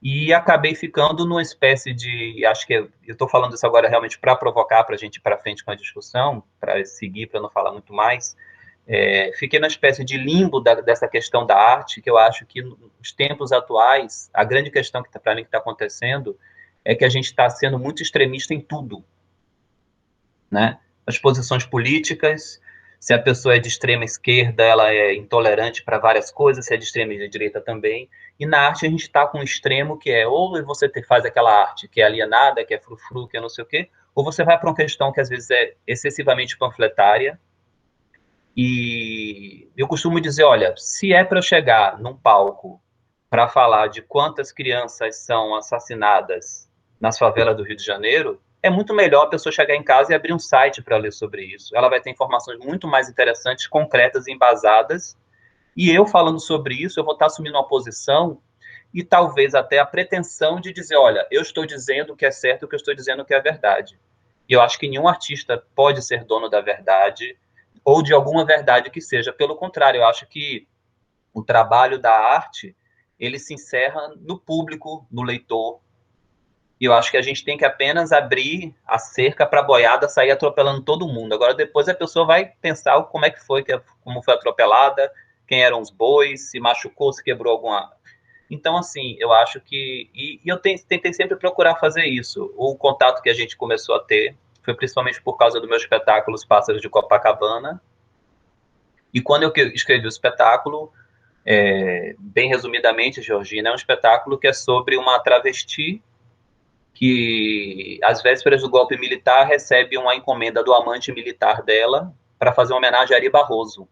E acabei ficando numa espécie de, acho que eu estou falando isso agora realmente para provocar, para a gente ir para frente com a discussão, para seguir, para não falar muito mais. Fiquei numa espécie de limbo dessa questão da arte, que eu acho que nos tempos atuais, a grande questão que para mim que está acontecendo é que a gente está sendo muito extremista em tudo, né? As posições políticas, se a pessoa é de extrema esquerda, ela é intolerante para várias coisas, se é de extrema direita também. E na arte a gente está com um extremo que é ou você faz aquela arte que é alienada, que é frufru, que é não sei o quê, ou você vai para uma questão que às vezes é excessivamente panfletária. E eu costumo dizer, olha, se é para eu chegar num palco para falar de quantas crianças são assassinadas nas favelas do Rio de Janeiro, é muito melhor a pessoa chegar em casa e abrir um site para ler sobre isso. Ela vai ter informações muito mais interessantes, concretas e embasadas. E eu falando sobre isso, eu vou estar assumindo uma posição e talvez até a pretensão de dizer, olha, eu estou dizendo o que é certo, o que eu estou dizendo o que é verdade. E eu acho que nenhum artista pode ser dono da verdade ou de alguma verdade que seja. Pelo contrário, eu acho que o trabalho da arte, ele se encerra no público, no leitor. E eu acho que a gente tem que apenas abrir a cerca para a boiada sair atropelando todo mundo. Agora, depois a pessoa vai pensar como é que foi, como foi atropelada, quem eram os bois, se machucou, se quebrou alguma... Então, assim, eu acho que... E eu tentei sempre procurar fazer isso. O contato que a gente começou a ter foi principalmente por causa do meu espetáculo Os Pássaros de Copacabana. E quando eu escrevi o espetáculo, bem resumidamente, Georgina, é um espetáculo que é sobre uma travesti que, às vésperas do golpe militar, recebe uma encomenda do amante militar dela para fazer uma homenagem a Ari Barroso,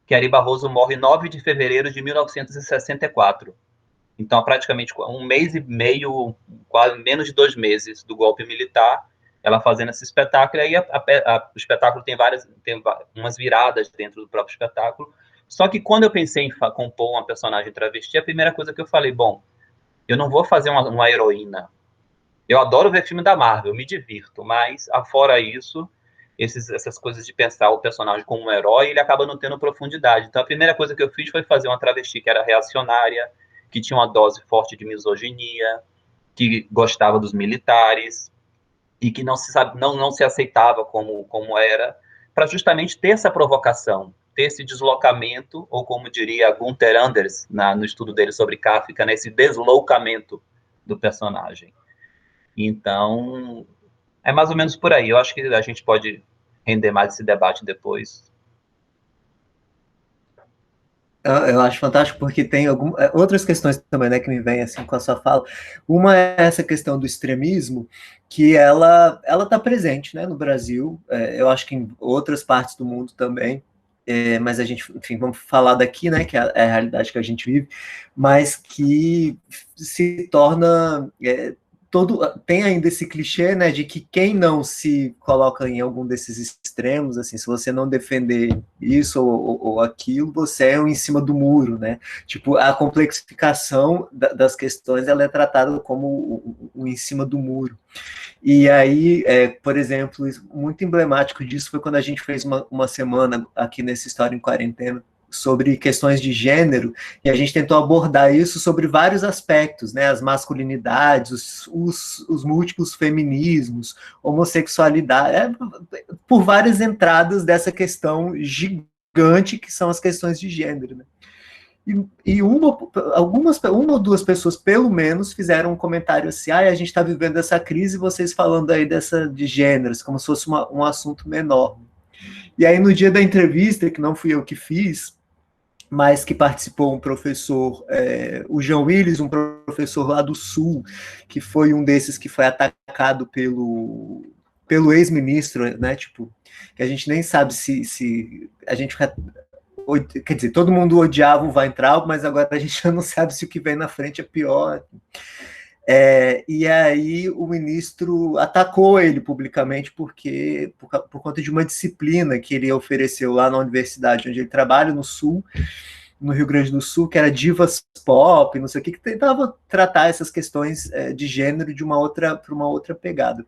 que Ari Barroso morre 9 de fevereiro de 1964. Então, há praticamente um mês e meio, quase menos de 2 meses do golpe militar, ela fazendo esse espetáculo, e aí o espetáculo tem umas viradas dentro do próprio espetáculo. Só que quando eu pensei em compor uma personagem travesti, a primeira coisa que eu falei, bom, eu não vou fazer uma heroína. Eu adoro ver filme da Marvel, me divirto, mas, afora isso, essas coisas de pensar o personagem como um herói, ele acaba não tendo profundidade. Então, a primeira coisa que eu fiz foi fazer uma travesti que era reacionária, que tinha uma dose forte de misoginia, que gostava dos militares e que não se aceitava como era, para justamente ter essa provocação, ter esse deslocamento, ou como diria Gunther Anders no estudo dele sobre Kafka, né, esse deslocamento do personagem. Então, é mais ou menos por aí. Eu acho que a gente pode render mais esse debate depois. Eu acho fantástico porque tem outras questões também, né, que me vêm assim com a sua fala. Uma é essa questão do extremismo, que ela está presente, né, no Brasil, eu acho que em outras partes do mundo também, mas a gente, enfim, vamos falar daqui, né, que é a realidade que a gente vive, mas que se torna... tem ainda esse clichê, né, de que quem não se coloca em algum desses extremos, assim, se você não defender isso ou aquilo, você é um em cima do muro, né? Tipo, a complexificação das questões, ela é tratada como o em cima do muro. E aí, por exemplo, muito emblemático disso foi quando a gente fez uma semana aqui nesse História em Quarentena, sobre questões de gênero, e a gente tentou abordar isso sobre vários aspectos, né, as masculinidades, os múltiplos feminismos, homossexualidade, por várias entradas dessa questão gigante que são as questões de gênero, né? E uma ou duas pessoas, pelo menos, fizeram um comentário assim, a gente está vivendo essa crise, vocês falando aí de gêneros, como se fosse um assunto menor. E aí, no dia da entrevista, que não fui eu que fiz, mas que participou um professor, o João Willis, um professor lá do Sul, que foi um desses que foi atacado pelo ex-ministro, né, tipo, que a gente nem sabe se a gente fica... Quer dizer, todo mundo odiava o Weintraub, mas agora a gente já não sabe se o que vem na frente é pior. E aí o ministro atacou ele publicamente por conta de uma disciplina que ele ofereceu lá na universidade onde ele trabalha, no Sul, no Rio Grande do Sul, que era divas pop, não sei o que tentava tratar essas questões de gênero para uma outra pegada.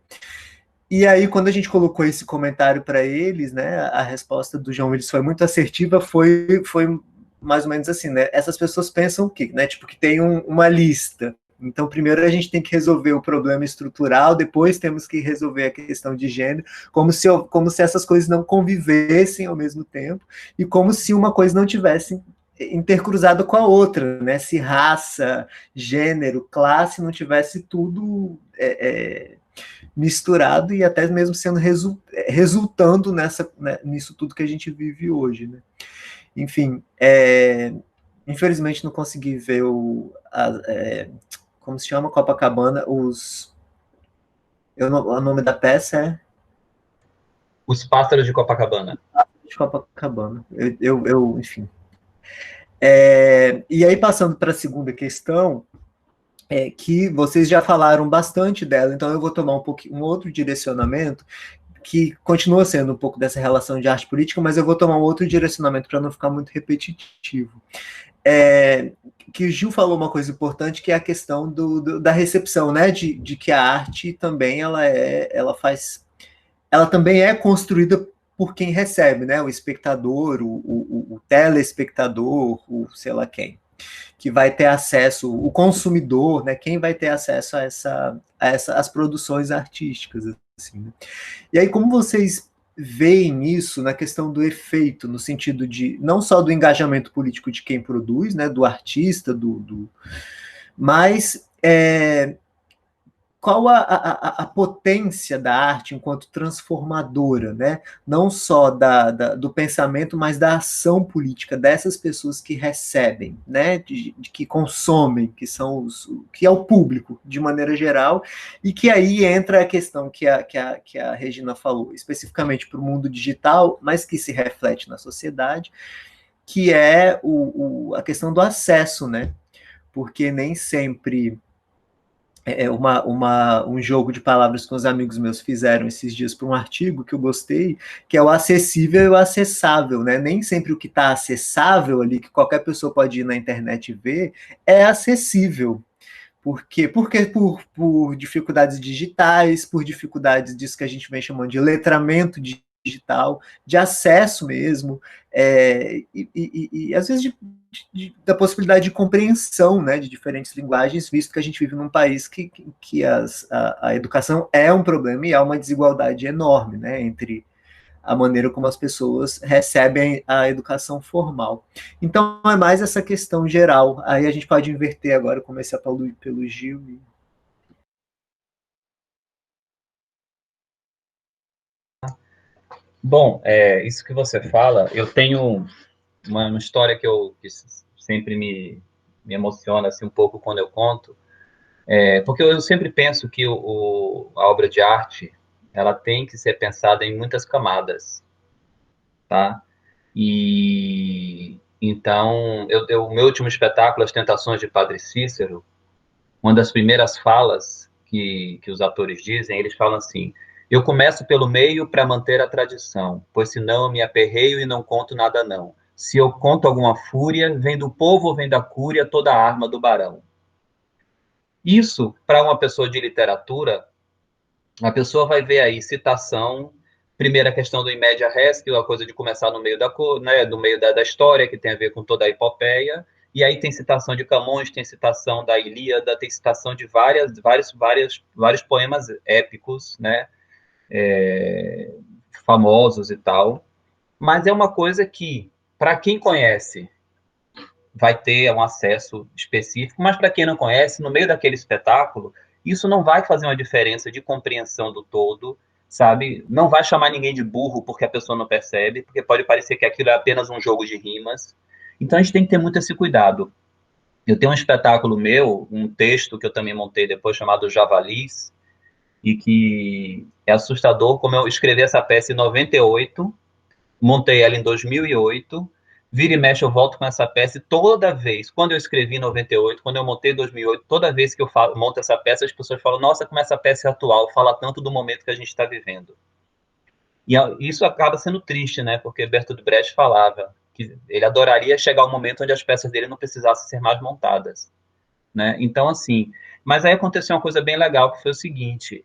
E aí, quando a gente colocou esse comentário para eles, né, a resposta do João Willis foi muito assertiva, foi mais ou menos assim, né? Essas pessoas pensam o quê? Né? Tipo, que tem uma lista. Então, primeiro a gente tem que resolver o problema estrutural, depois temos que resolver a questão de gênero, como se essas coisas não convivessem ao mesmo tempo, e como se uma coisa não tivesse intercruzada com a outra, né? Se raça, gênero, classe não tivesse tudo misturado e até mesmo sendo resultando nisso tudo que a gente vive hoje, né? Enfim, infelizmente não consegui ver como se chama, Copacabana, o nome da peça é... Os Pássaros de Copacabana. De Copacabana. Enfim. E aí, passando para a segunda questão, que vocês já falaram bastante dela, então eu vou tomar um outro direcionamento, que continua sendo um pouco dessa relação de arte política, mas eu vou tomar um outro direcionamento para não ficar muito repetitivo. Que o Gil falou uma coisa importante, que é a questão da recepção, né, de que a arte também ela também é construída por quem recebe, né, o espectador, o telespectador, o sei lá quem, que vai ter acesso, o consumidor, né, quem vai ter acesso às produções artísticas, assim, né? E aí, como vocês veem isso na questão do efeito, no sentido de, não só do engajamento político de quem produz, né, do artista, mas qual a potência da arte enquanto transformadora, né? Não só do pensamento, mas da ação política dessas pessoas que recebem, né? De que consomem, que é o público, de maneira geral, e que aí entra a questão que a Regina falou, especificamente para o mundo digital, mas que se reflete na sociedade, que é a questão do acesso, né? Porque nem sempre um jogo de palavras que os amigos meus fizeram esses dias para um artigo que eu gostei, que é o acessível e o acessável, né? Nem sempre o que está acessável ali, que qualquer pessoa pode ir na internet e ver, é acessível. Por quê? Porque por dificuldades digitais, por dificuldades disso que a gente vem chamando de letramento digital, de acesso mesmo, e às vezes da possibilidade de compreensão, né, de diferentes linguagens, visto que a gente vive num país que a educação é um problema e há uma desigualdade enorme, né, entre a maneira como as pessoas recebem a educação formal. Então, é mais essa questão geral. Aí a gente pode inverter agora, começar pelo Gil. Bom, isso que você fala, eu tenho uma história que sempre me emociona assim, um pouco quando eu conto, porque eu sempre penso que a obra de arte ela tem que ser pensada em muitas camadas, tá? E então, o meu último espetáculo, As Tentações de Padre Cícero, uma das primeiras falas que os atores dizem, eles falam assim: eu começo pelo meio para manter a tradição, pois senão eu me aperreio e não conto nada não. Se eu conto alguma fúria, vem do povo ou vem da cúria toda a arma do barão. Isso, para uma pessoa de literatura, a pessoa vai ver aí citação, primeira questão do in media res, que é a coisa de começar no meio no meio da história, que tem a ver com toda a epopeia, e aí tem citação de Camões, tem citação da Ilíada, tem citação de vários poemas épicos, né, famosos e tal, mas é uma coisa que, para quem conhece, vai ter um acesso específico, mas para quem não conhece, no meio daquele espetáculo, isso não vai fazer uma diferença de compreensão do todo, sabe? Não vai chamar ninguém de burro porque a pessoa não percebe, porque pode parecer que aquilo é apenas um jogo de rimas. Então a gente tem que ter muito esse cuidado. Eu tenho um espetáculo meu, um texto que eu também montei depois chamado Javalis, e que é assustador como eu escrevi essa peça em 98, montei ela em 2008, vira e mexe eu volto com essa peça e toda vez, quando eu escrevi em 98, quando eu montei em 2008, toda vez que eu monto essa peça, as pessoas falam, nossa, como essa peça é atual, fala tanto do momento que a gente está vivendo. E isso acaba sendo triste, né? Porque Bertolt Brecht falava que ele adoraria chegar ao momento onde as peças dele não precisassem ser mais montadas, né? Então, assim, mas aí aconteceu uma coisa bem legal, que foi o seguinte,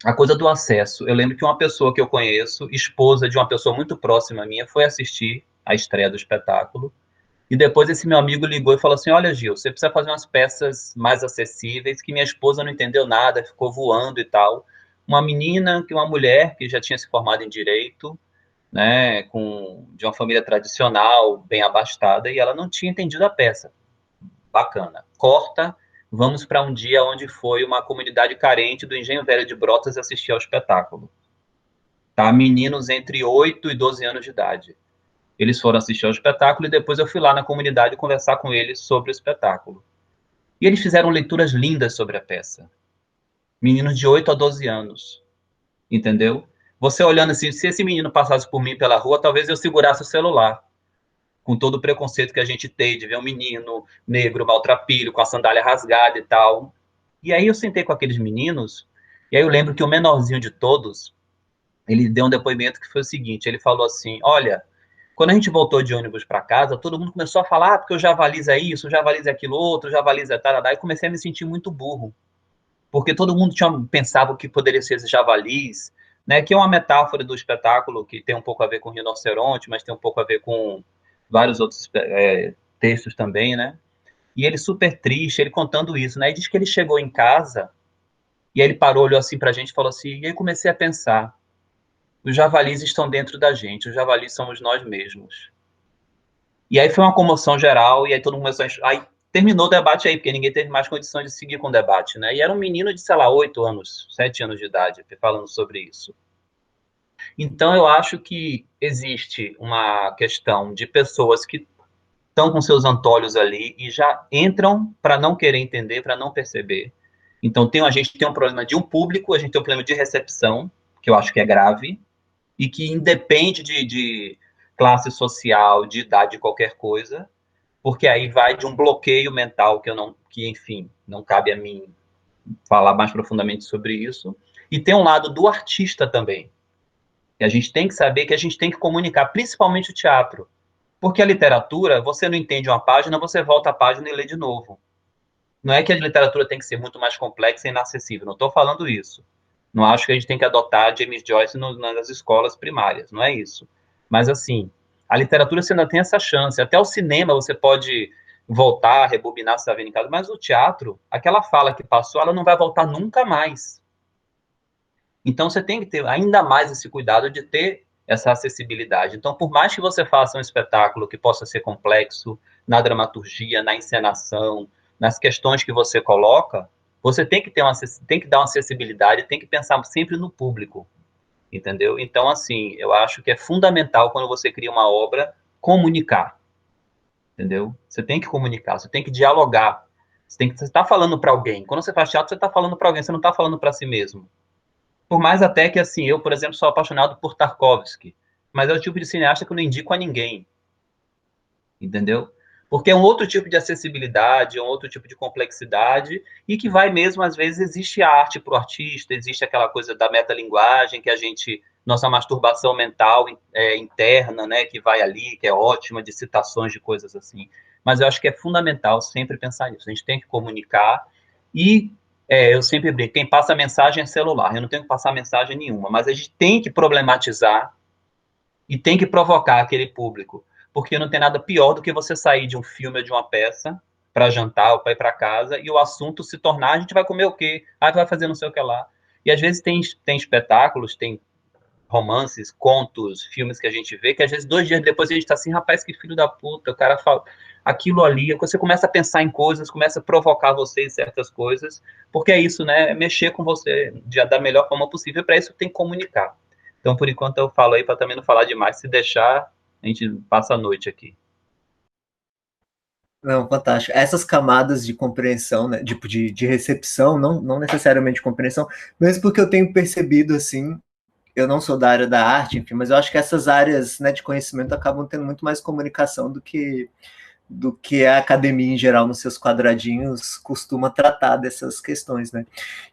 a coisa do acesso. Eu lembro que uma pessoa que eu conheço, esposa de uma pessoa muito próxima minha, foi assistir a estreia do espetáculo. E depois esse meu amigo ligou e falou assim: olha, Gil, você precisa fazer umas peças mais acessíveis, que minha esposa não entendeu nada, ficou voando e tal. Uma menina, uma mulher que já tinha se formado em direito, né, de uma família tradicional, bem abastada, e ela não tinha entendido a peça. Bacana. Corta, vamos para um dia onde foi uma comunidade carente do Engenho Velho de Brotas assistir ao espetáculo. Tá? Meninos entre 8 e 12 anos de idade. Eles foram assistir ao espetáculo e depois eu fui lá na comunidade conversar com eles sobre o espetáculo. E eles fizeram leituras lindas sobre a peça. Meninos de 8 a 12 anos. Entendeu? Você olhando assim, se esse menino passasse por mim pela rua, talvez eu segurasse o celular, com todo o preconceito que a gente tem de ver um menino negro, maltrapilho, com a sandália rasgada e tal. E aí eu sentei com aqueles meninos, e aí eu lembro que o menorzinho de todos, ele deu um depoimento que foi o seguinte, ele falou assim, olha, quando a gente voltou de ônibus para casa, todo mundo começou a falar, porque o Javalis é isso, o Javalis é aquilo outro, o Javalis é tal, e comecei a me sentir muito burro, porque todo mundo pensava que poderia ser esse Javalis, né, que é uma metáfora do espetáculo que tem um pouco a ver com rinoceronte, mas tem um pouco a ver com vários outros textos também, né? E ele super triste, ele contando isso, né? E diz que ele chegou em casa e aí ele parou, olhou assim pra gente e falou assim, e aí comecei a pensar, os javalis estão dentro da gente, os javalis somos nós mesmos. E aí foi uma comoção geral, e aí todo mundo começou a... Aí terminou o debate aí, porque ninguém teve mais condição de seguir com o debate, né? E era um menino de, sei lá, 8 anos, 7 anos de idade, falando sobre isso. Então, eu acho que existe uma questão de pessoas que estão com seus antolhos ali e já entram para não querer entender, para não perceber. Então, a gente tem um problema de um público, a gente tem um problema de recepção, que eu acho que é grave, e que independe de classe social, de idade, qualquer coisa, porque aí vai de um bloqueio mental que, enfim, não cabe a mim falar mais profundamente sobre isso. E tem um lado do artista também, que a gente tem que saber que a gente tem que comunicar, principalmente o teatro. Porque a literatura, você não entende uma página, você volta a página e lê de novo. Não é que a literatura tem que ser muito mais complexa e inacessível, não estou falando isso. Não acho que a gente tem que adotar James Joyce nas escolas primárias, não é isso. Mas, assim, a literatura você ainda tem essa chance. Até o cinema você pode voltar, rebobinar se está vendo em casa, mas o teatro, aquela fala que passou, ela não vai voltar nunca mais. Então, você tem que ter ainda mais esse cuidado de ter essa acessibilidade. Então, por mais que você faça um espetáculo que possa ser complexo na dramaturgia, na encenação, nas questões que você coloca, você tem que tem que dar uma acessibilidade, tem que pensar sempre no público, entendeu? Então, assim, eu acho que é fundamental quando você cria uma obra comunicar, entendeu? Você tem que comunicar, você tem que dialogar, você está falando para alguém. Quando você faz teatro, você está falando para alguém, você não está falando para si mesmo. Por mais até que, assim, eu, por exemplo, sou apaixonado por Tarkovsky, mas é o tipo de cineasta que eu não indico a ninguém, entendeu? Porque é um outro tipo de acessibilidade, é um outro tipo de complexidade, e que vai mesmo, às vezes, existe arte para o artista, existe aquela coisa da metalinguagem, que a gente, nossa masturbação mental interna, né, que vai ali, que é ótima, de citações de coisas assim. Mas eu acho que é fundamental sempre pensar nisso. A gente tem que comunicar e eu sempre brinco, quem passa a mensagem é celular, eu não tenho que passar mensagem nenhuma, mas a gente tem que problematizar e tem que provocar aquele público, porque não tem nada pior do que você sair de um filme ou de uma peça para jantar ou para ir para casa e o assunto se tornar, a gente vai comer o quê? Ah, vai fazer não sei o que lá. E às vezes tem espetáculos, tem romances, contos, filmes que a gente vê, que às vezes 2 dias depois a gente tá assim, rapaz, que filho da puta, o cara fala aquilo ali, você começa a pensar em coisas, começa a provocar você em certas coisas, porque é isso, né, é mexer com você da melhor forma possível, para isso tem que comunicar. Então, por enquanto, eu falo aí para também não falar demais, se deixar, a gente passa a noite aqui. Não, fantástico. Essas camadas de compreensão, né, de recepção, não necessariamente de compreensão, mesmo porque eu tenho percebido, assim, eu não sou da área da arte, enfim, mas eu acho que essas áreas, né, de conhecimento acabam tendo muito mais comunicação do que a academia em geral, nos seus quadradinhos, costuma tratar dessas questões, né?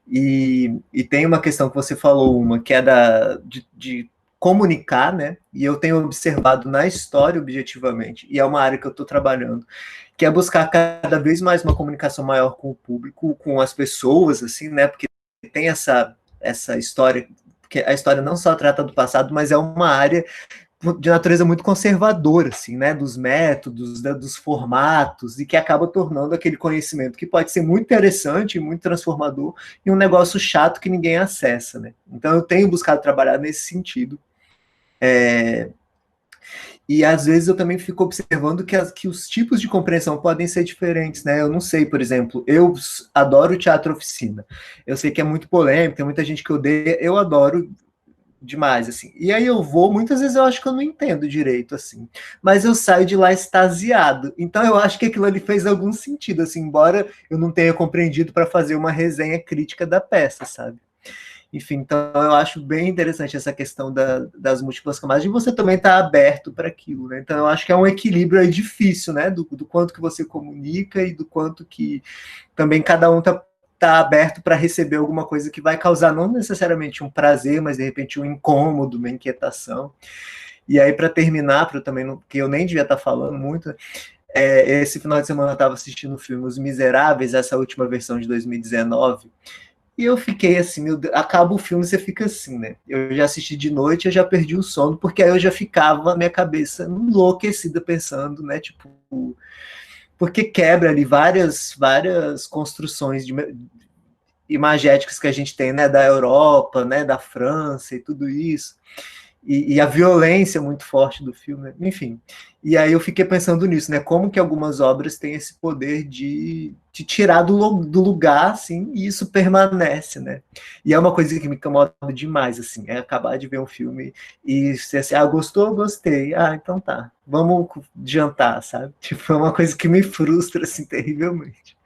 E tem uma questão que você falou, uma, que é de comunicar, né? E eu tenho observado na história, objetivamente, e é uma área que eu estou trabalhando, que é buscar cada vez mais uma comunicação maior com o público, com as pessoas, assim, né? Porque tem essa história, que a história não só trata do passado, mas é uma área de natureza muito conservadora, assim, né, dos métodos, né, dos formatos, e que acaba tornando aquele conhecimento que pode ser muito interessante, muito transformador, em um negócio chato que ninguém acessa, né. Então eu tenho buscado trabalhar nesse sentido. E às vezes eu também fico observando que os tipos de compreensão podem ser diferentes, né? Eu não sei, por exemplo, eu adoro teatro oficina. Eu sei que é muito polêmico, tem muita gente que odeia, eu adoro demais, assim. E aí eu vou, muitas vezes eu acho que eu não entendo direito, assim. Mas eu saio de lá extasiado. Então eu acho que aquilo ali fez algum sentido, assim, embora eu não tenha compreendido para fazer uma resenha crítica da peça, sabe? Enfim, então eu acho bem interessante essa questão das múltiplas camadas, e você também está aberto para aquilo, né? Então eu acho que é um equilíbrio aí difícil, né? Do quanto que você comunica e do quanto que também cada um tá aberto para receber alguma coisa que vai causar não necessariamente um prazer, mas de repente um incômodo, uma inquietação. E aí, para terminar, para também não, que eu nem devia estar falando muito, esse final de semana eu estava assistindo o filme Os Miseráveis, essa última versão de 2019, e eu fiquei assim, meu Deus, acaba o filme, você fica assim, né? Eu já assisti de noite, eu já perdi o sono, porque aí eu já ficava, minha cabeça enlouquecida pensando, né? Tipo, porque quebra ali várias construções imagéticas que a gente tem, né? Da Europa, né? Da França e tudo isso. e a violência muito forte do filme, enfim. E aí eu fiquei pensando nisso, né? Como que algumas obras têm esse poder de te tirar do lugar, assim, e isso permanece, né? E é uma coisa que me incomoda demais, assim, é acabar de ver um filme e ser assim, ah, gostou? Gostei. Ah, então tá, vamos jantar, sabe? Tipo, é uma coisa que me frustra, assim, terrivelmente.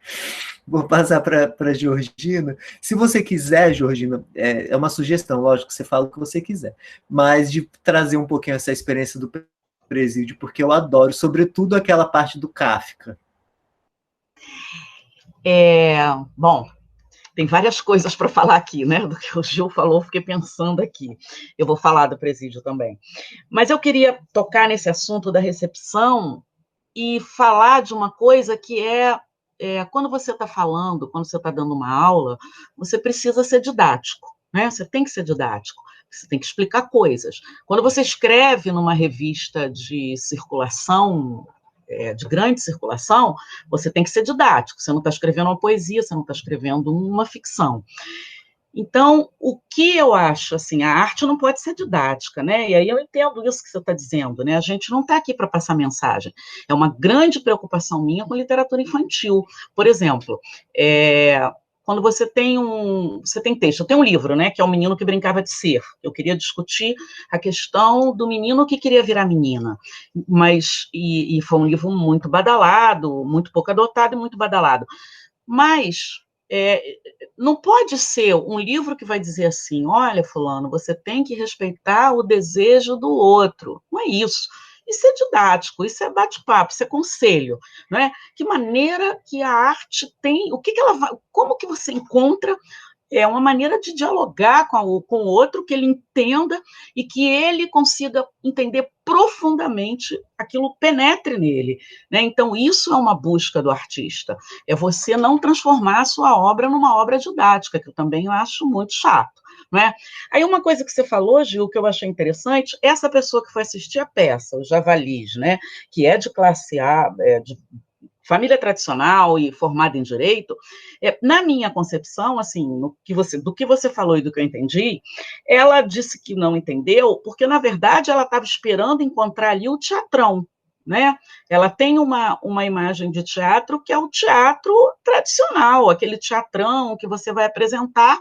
Vou passar para Georgina. Se você quiser, Georgina, é uma sugestão, lógico, você fala o que você quiser, mas de trazer um pouquinho essa experiência do presídio, porque eu adoro, sobretudo aquela parte do Kafka. Bom, tem várias coisas para falar aqui, né? Do que o Gil falou, fiquei pensando aqui. Eu vou falar do presídio também. Mas eu queria tocar nesse assunto da recepção e falar de uma coisa que quando você está falando, quando você está dando uma aula, você precisa ser didático, né? Você tem que ser didático, você tem que explicar coisas. Quando você escreve numa revista de circulação, de grande circulação, você tem que ser didático, você não está escrevendo uma poesia, você não está escrevendo uma ficção. Então, o que eu acho, assim, a arte não pode ser didática, né? E aí eu entendo isso que você está dizendo, né? A gente não está aqui para passar mensagem. É uma grande preocupação minha com literatura infantil. Por exemplo, quando você tem texto, eu tenho um livro, né? Que é O Menino que Brincava de Ser. Eu queria discutir a questão do menino que queria virar menina. E foi um livro muito badalado, muito pouco adotado e muito badalado. Mas não pode ser um livro que vai dizer assim, olha, fulano, você tem que respeitar o desejo do outro. Não é isso. Isso é didático, isso é bate-papo, isso é conselho, não é? Que maneira que a arte tem, como que você encontra uma maneira de dialogar com o outro, que ele entenda e que ele consiga entender profundamente, aquilo penetre nele, né? Então, isso é uma busca do artista, é você não transformar a sua obra numa obra didática, que eu também acho muito chato, não é? Aí, uma coisa que você falou, Gil, que eu achei interessante, essa pessoa que foi assistir a peça, o Javalis, né, que é de classe A, de família tradicional e formada em direito, na minha concepção, assim, do que você falou e do que eu entendi, ela disse que não entendeu, porque, na verdade, ela estava esperando encontrar ali o teatrão, né? Ela tem uma imagem de teatro que é o teatro tradicional, aquele teatrão que você vai apresentar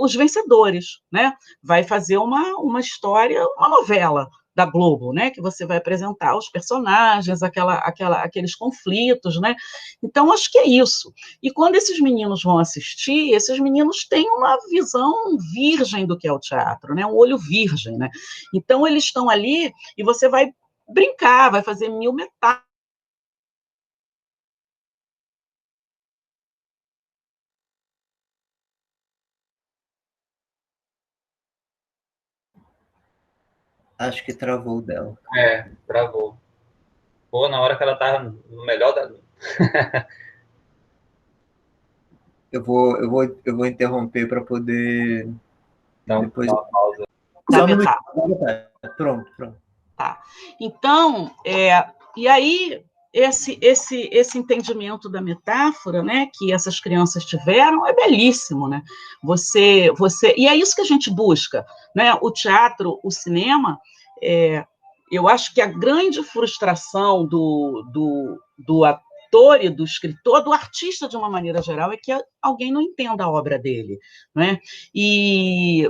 os vencedores, né? Vai fazer uma história, uma novela da Globo, né, que você vai apresentar os personagens, aqueles conflitos, né? Então, acho que é isso. E quando esses meninos vão assistir, esses meninos têm uma visão virgem do que é o teatro, né? Um olho virgem, né? Então, eles estão ali e você vai brincar, vai fazer mil metáforas. Acho que travou dela. Travou. Pô, na hora que ela tava no melhor da... Eu vou interromper para poder depois. Dá uma pausa. Só um minuto. Pronto. Tá. Então, e aí esse entendimento da metáfora, né, que essas crianças tiveram é belíssimo, né? E é isso que a gente busca, né? O teatro, o cinema, eu acho que a grande frustração do ator e do escritor, do artista de uma maneira geral, é que alguém não entenda a obra dele, né? E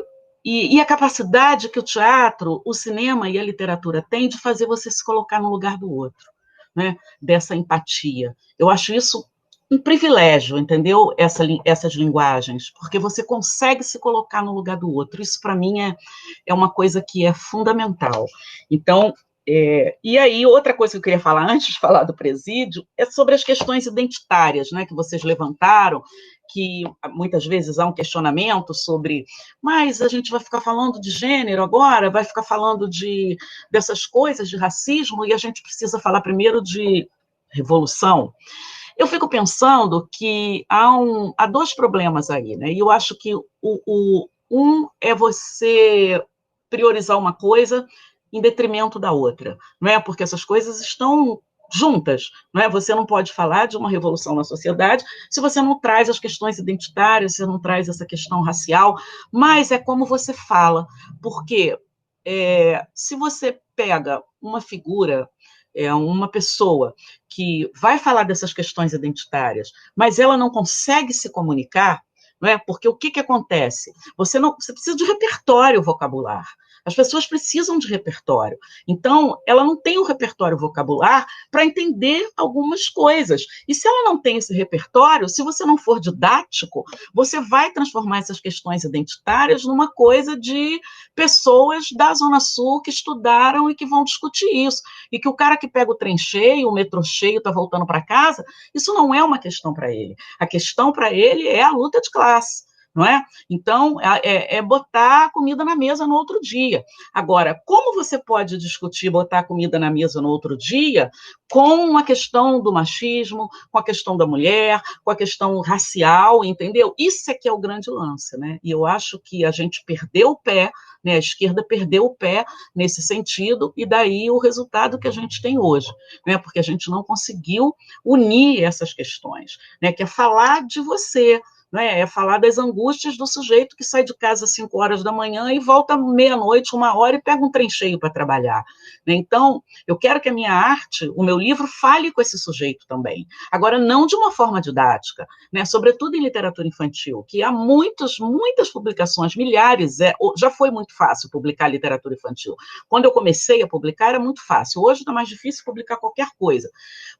a capacidade que o teatro, o cinema e a literatura têm de fazer você se colocar no lugar do outro, né? Dessa empatia. Eu acho isso um privilégio, entendeu? Essas linguagens, porque você consegue se colocar no lugar do outro. Isso, para mim, é uma coisa que é fundamental. Então, e aí, outra coisa que eu queria falar, antes de falar do presídio, é sobre as questões identitárias, né, que vocês levantaram, que muitas vezes há um questionamento sobre, mas a gente vai ficar falando de gênero agora, vai ficar falando dessas coisas, de racismo, e a gente precisa falar primeiro de revolução. Eu fico pensando que há dois problemas aí, né? E eu acho que um é você priorizar uma coisa em detrimento da outra, não é? Porque essas coisas estão juntas, não é? Você não pode falar de uma revolução na sociedade se você não traz as questões identitárias, se você não traz essa questão racial, mas é como você fala, porque se você pega uma figura, uma pessoa que vai falar dessas questões identitárias, mas ela não consegue se comunicar, não é? Porque o que acontece? Você precisa de repertório vocabular. As pessoas precisam de repertório. Então, ela não tem o repertório vocabular para entender algumas coisas. E se ela não tem esse repertório, se você não for didático, você vai transformar essas questões identitárias numa coisa de pessoas da Zona Sul que estudaram e que vão discutir isso. E que o cara que pega o trem cheio, o metrô cheio, está voltando para casa, isso não é uma questão para ele. A questão para ele é a luta de classe. Não é? Então, botar a comida na mesa no outro dia. Agora, como você pode discutir botar a comida na mesa no outro dia com a questão do machismo, com a questão da mulher, com a questão racial, entendeu? Isso é que é o grande lance, né? E eu acho que a gente perdeu o pé, né? A esquerda perdeu o pé nesse sentido, e daí o resultado que a gente tem hoje, né? Porque a gente não conseguiu unir essas questões, né? Que é falar de você, né? É falar das angústias do sujeito que sai de casa às 5 horas da manhã e volta meia-noite, 1 hora, e pega um trem cheio para trabalhar. Né? Então, eu quero que a minha arte, o meu livro, fale com esse sujeito também. Agora, não de uma forma didática, né? Sobretudo em literatura infantil, que há muitas publicações, milhares, já foi muito fácil publicar literatura infantil. Quando eu comecei a publicar, era muito fácil. Hoje está mais difícil publicar qualquer coisa,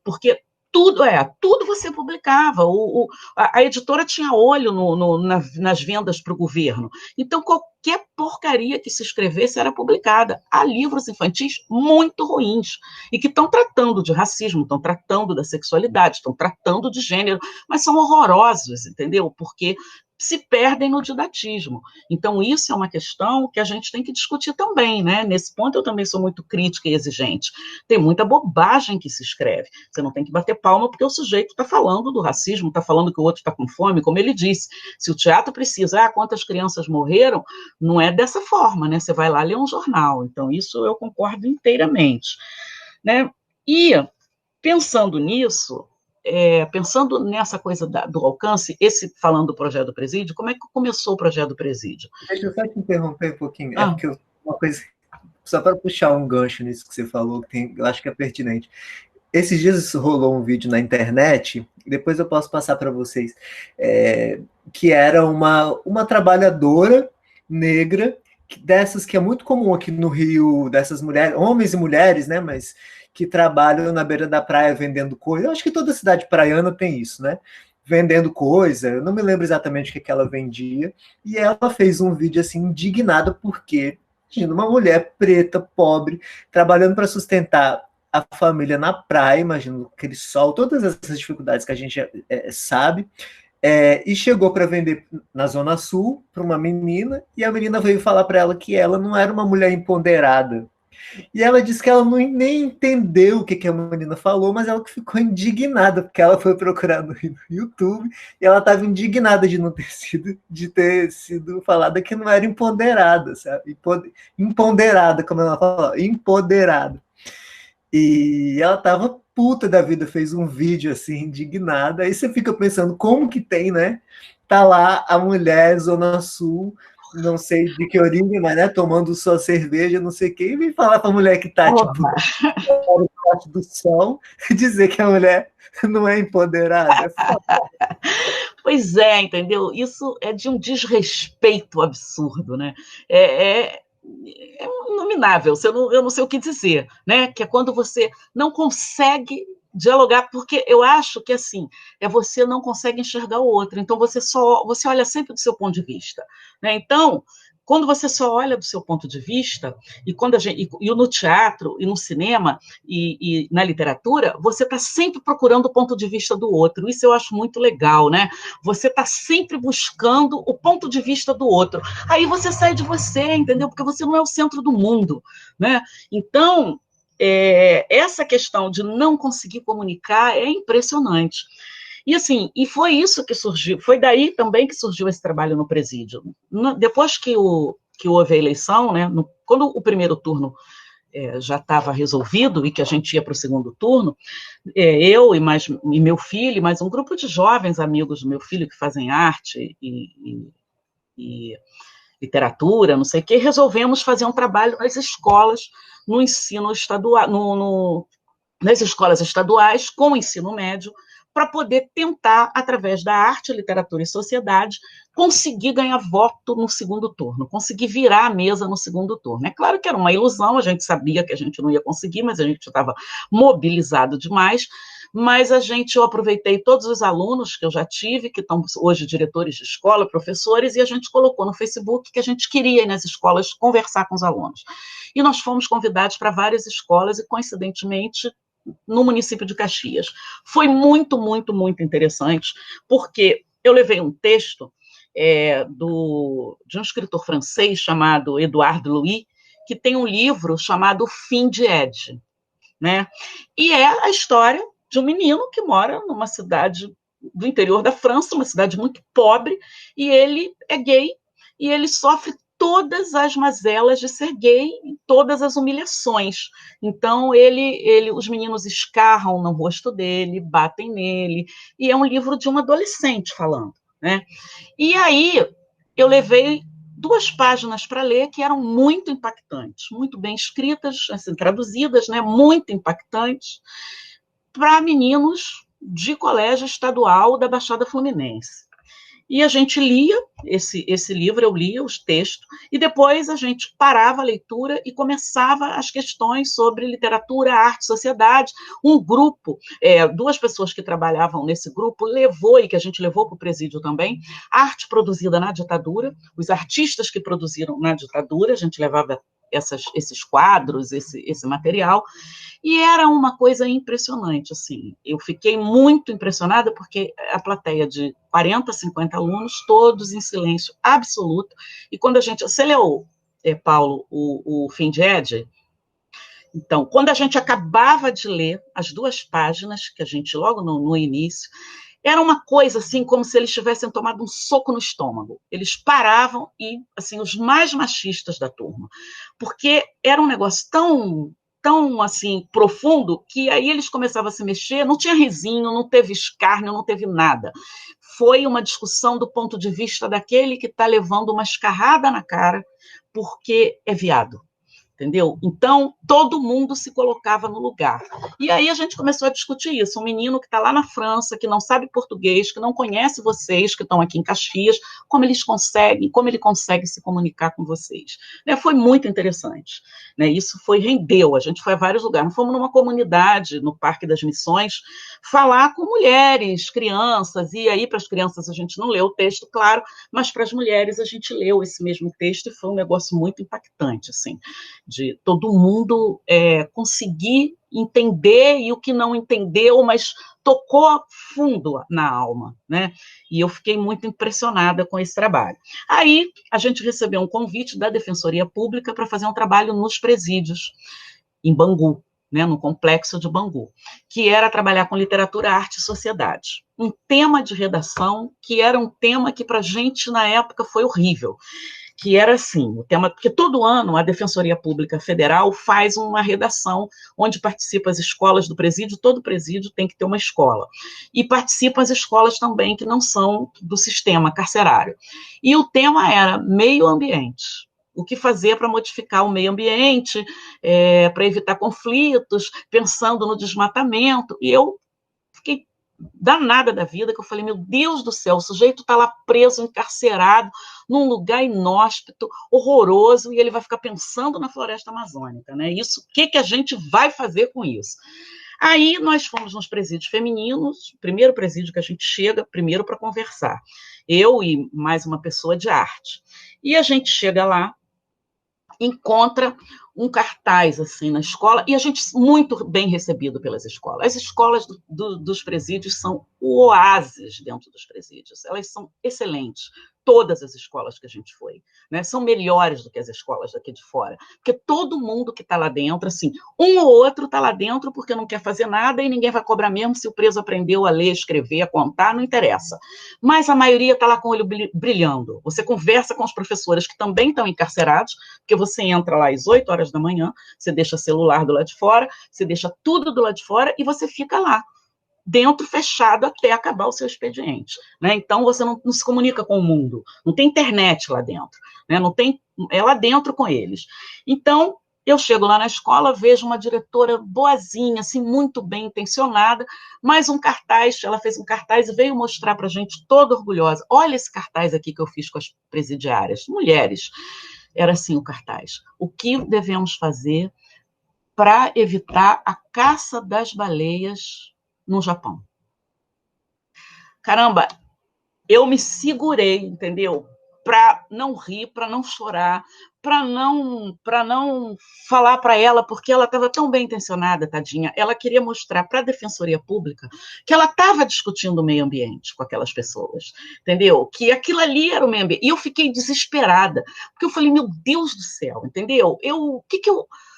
porque tudo você publicava. A editora tinha olho nas vendas para o governo. Então, qualquer porcaria que se escrevesse era publicada. Há livros infantis muito ruins, e que estão tratando de racismo, estão tratando da sexualidade, estão tratando de gênero, mas são horrorosos, entendeu? Porque se perdem no didatismo. Então, isso é uma questão que a gente tem que discutir também, né? Nesse ponto, eu também sou muito crítica e exigente. Tem muita bobagem que se escreve. Você não tem que bater palma porque o sujeito está falando do racismo, está falando que o outro está com fome, como ele disse. Se o teatro precisa, quantas crianças morreram, não é dessa forma, né? Você vai lá ler um jornal. Então, isso eu concordo inteiramente, né? E, pensando nisso, pensando nessa coisa do alcance, falando do projeto do Presídio, como é que começou o projeto do Presídio? Deixa eu só te interromper um pouquinho, porque uma coisa, só para puxar um gancho nisso que você falou, que eu acho que é pertinente. Esses dias rolou um vídeo na internet, depois eu posso passar para vocês, que era uma trabalhadora negra, dessas que é muito comum aqui no Rio, dessas mulheres, homens e mulheres, né, mas que trabalham na beira da praia vendendo coisa. Eu acho que toda cidade praiana tem isso, né? Vendendo coisa, eu não me lembro exatamente o que ela vendia, e ela fez um vídeo assim, indignada, porque imagina, uma mulher preta, pobre, trabalhando para sustentar a família na praia, imagina aquele sol, todas essas dificuldades que a gente sabe, e chegou para vender na Zona Sul para uma menina, e a menina veio falar para ela que ela não era uma mulher empoderada. E ela disse que ela nem entendeu o que a menina falou, mas ela ficou indignada, porque ela foi procurar no YouTube e ela estava indignada de ter sido falada que não era empoderada, sabe? Empoderada, como ela falou, empoderada. E ela estava puta da vida, fez um vídeo assim, indignada. Aí você fica pensando, como que tem, né? Tá lá a mulher, Zona Sul, não sei de que origem, mas né, tomando sua cerveja, não sei o quê, e vem falar pra mulher que tá, tipo, do sol, dizer que a mulher não é empoderada. Pois é, entendeu? Isso é de um desrespeito absurdo, né? É inominável, eu não sei o que dizer, né? Que é quando você não consegue dialogar, porque eu acho que assim, você não consegue enxergar o outro, então você olha sempre do seu ponto de vista, né? Então, quando você só olha do seu ponto de vista, e no teatro, e no cinema, e na literatura, você está sempre procurando o ponto de vista do outro. Isso eu acho muito legal, né? Você está sempre buscando o ponto de vista do outro. Aí você sai de você, entendeu? Porque você não é o centro do mundo, né? Então, essa questão de não conseguir comunicar é impressionante. E assim, foi isso que surgiu, foi daí também que surgiu esse trabalho no Presídio. Depois que houve a eleição, né, quando o primeiro turno já estava resolvido e que a gente ia para o segundo turno, eu e meu filho, mais um grupo de jovens amigos do meu filho que fazem arte e literatura, não sei o quê, resolvemos fazer um trabalho nas escolas, no ensino estadual, nas escolas estaduais, com o ensino médio, para poder tentar, através da arte, literatura e sociedade, conseguir ganhar voto no segundo turno, conseguir virar a mesa no segundo turno. É claro que era uma ilusão, a gente sabia que a gente não ia conseguir, mas a gente estava mobilizado demais, mas eu aproveitei todos os alunos que eu já tive, que estão hoje diretores de escola, professores, e a gente colocou no Facebook que a gente queria ir nas escolas conversar com os alunos. E nós fomos convidados para várias escolas e, coincidentemente, no município de Caxias. Foi muito, muito, muito interessante, porque eu levei um texto de um escritor francês chamado Edouard Louis, que tem um livro chamado Fim de Ed, né? E é a história de um menino que mora numa cidade do interior da França, uma cidade muito pobre, e ele é gay, e ele sofre todas as mazelas de ser gay, todas as humilhações. Então, os meninos escarram no rosto dele, batem nele, e é um livro de um adolescente falando, né? E aí, eu levei 2 páginas para ler que eram muito impactantes, muito bem escritas, assim, traduzidas, né? Muito impactantes, para meninos de colégio estadual da Baixada Fluminense. E a gente lia esse livro, eu lia os textos, e depois a gente parava a leitura e começava as questões sobre literatura, arte, sociedade. Um grupo, 2 pessoas que trabalhavam nesse grupo, e que a gente levou para o presídio também, arte produzida na ditadura, os artistas que produziram na ditadura, a gente levava esses quadros, esse material, e era uma coisa impressionante, assim. Eu fiquei muito impressionada porque a plateia de 40, 50 alunos, todos em silêncio absoluto, e quando a gente... Você leu, Paulo, o Fim de Ed? Então, quando a gente acabava de ler as 2 páginas, que a gente logo no início, era uma coisa assim, como se eles tivessem tomado um soco no estômago. Eles paravam e, assim, os mais machistas da turma, porque era um negócio tão assim, profundo, que aí eles começavam a se mexer, não tinha risinho, não teve escárnio, não teve nada. Foi uma discussão do ponto de vista daquele que está levando uma escarrada na cara porque é viado. Entendeu? Então, todo mundo se colocava no lugar. E aí a gente começou a discutir isso. Um menino que está lá na França, que não sabe português, que não conhece vocês, que estão aqui em Caxias, como ele consegue se comunicar com vocês. Foi muito interessante. Isso rendeu, a gente foi a vários lugares. Nós fomos numa comunidade, no Parque das Missões, falar com mulheres, crianças, e aí para as crianças a gente não leu o texto, claro, mas para as mulheres a gente leu esse mesmo texto e foi um negócio muito impactante, assim, de todo mundo conseguir entender, e o que não entendeu, mas tocou fundo na alma, né? E eu fiquei muito impressionada com esse trabalho. Aí, a gente recebeu um convite da Defensoria Pública para fazer um trabalho nos presídios, em Bangu, né, no complexo de Bangu, que era trabalhar com literatura, arte e sociedade. Um tema de redação que era um tema que, para a gente, na época, foi horrível, que era assim, o tema, porque todo ano a Defensoria Pública Federal faz uma redação onde participam as escolas do presídio, todo presídio tem que ter uma escola, e participam as escolas também que não são do sistema carcerário. E o tema era meio ambiente. O que fazer para modificar o meio ambiente, para evitar conflitos, pensando no desmatamento, e eu fiquei danada da vida, que eu falei, meu Deus do céu, o sujeito está lá preso, encarcerado, num lugar inóspito, horroroso, e ele vai ficar pensando na floresta amazônica, né? Isso, o que a gente vai fazer com isso? Aí nós fomos nos presídios femininos, primeiro presídio que a gente chega, primeiro para conversar, eu e mais uma pessoa de arte, e a gente chega lá, encontra um cartaz assim na escola, e a gente muito bem recebido pelas escolas. As escolas dos presídios são o oásis dentro dos presídios, elas são excelentes, todas as escolas que a gente foi, né, são melhores do que as escolas daqui de fora, porque todo mundo que está lá dentro, assim, um ou outro está lá dentro porque não quer fazer nada e ninguém vai cobrar mesmo se o preso aprendeu a ler, escrever, a contar, não interessa. Mas a maioria está lá com o olho brilhando. Você conversa com os professores que também estão encarcerados, porque você entra lá às 8 horas da manhã, você deixa celular do lado de fora, você deixa tudo do lado de fora e você fica lá, dentro, fechado, até acabar o seu expediente, né? Então, você não se comunica com o mundo, não tem internet lá dentro, né? Não tem, é lá dentro com eles. Então, eu chego lá na escola, vejo uma diretora boazinha, assim, muito bem intencionada, mais um cartaz, ela fez um cartaz e veio mostrar para a gente, toda orgulhosa, olha esse cartaz aqui que eu fiz com as presidiárias, mulheres. Era assim o cartaz: o que devemos fazer para evitar a caça das baleias no Japão? Caramba, eu me segurei, entendeu? Para não rir, para não chorar, para não falar para ela, porque ela estava tão bem intencionada, tadinha. Ela queria mostrar para a Defensoria Pública que ela estava discutindo o meio ambiente com aquelas pessoas, entendeu? Que aquilo ali era o meio ambiente. E eu fiquei desesperada, porque eu falei, meu Deus do céu, entendeu?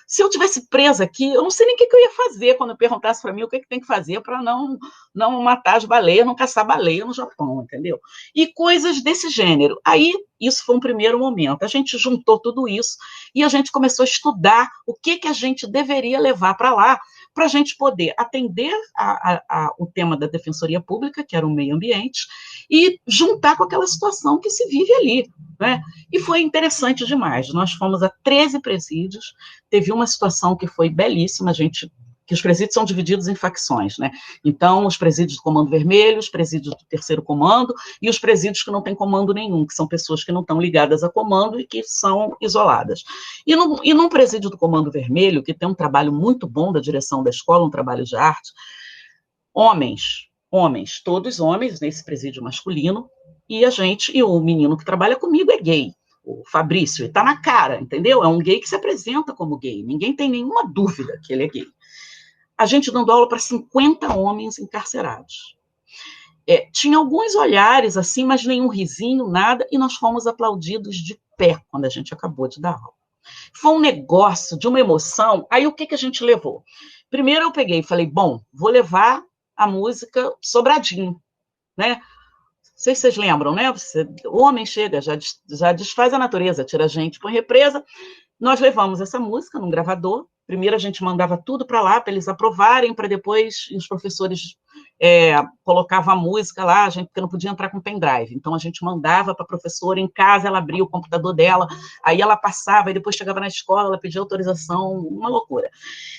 Se eu tivesse presa aqui, eu não sei nem o que eu ia fazer quando perguntasse para mim o que tem que fazer para não matar as baleias, não caçar baleia no Japão, entendeu? E coisas desse gênero. Aí, isso foi um primeiro momento. A gente juntou tudo isso e a gente começou a estudar o que a gente deveria levar para lá, para a gente poder atender o tema da Defensoria Pública, que era o meio ambiente, e juntar com aquela situação que se vive ali, né? E foi interessante demais. Nós fomos a 13 presídios, teve uma situação que foi belíssima, que os presídios são divididos em facções, né? Então, os presídios do Comando Vermelho, os presídios do Terceiro Comando e os presídios que não têm comando nenhum, que são pessoas que não estão ligadas a comando e que são isoladas. E num presídio do Comando Vermelho, que tem um trabalho muito bom da direção da escola, um trabalho de arte, homens, todos homens nesse presídio masculino, e o menino que trabalha comigo é gay, o Fabrício, ele tá na cara, entendeu? É um gay que se apresenta como gay, ninguém tem nenhuma dúvida que ele é gay. A gente dando aula para 50 homens encarcerados. Tinha alguns olhares assim, mas nenhum risinho, nada, e nós fomos aplaudidos de pé quando a gente acabou de dar aula. Foi um negócio de uma emoção. Aí o que a gente levou? Primeiro eu peguei e falei, bom, vou levar a música Sobradinho, né? Não sei se vocês lembram, né? O homem chega, já desfaz a natureza, tira a gente, põe represa. Nós levamos essa música num gravador. Primeiro a gente mandava tudo para lá, para eles aprovarem, para depois os professores colocavam a música lá, porque não podia entrar com pendrive. Então a gente mandava para a professora, em casa ela abria o computador dela, aí ela passava, e depois chegava na escola, ela pedia autorização, uma loucura.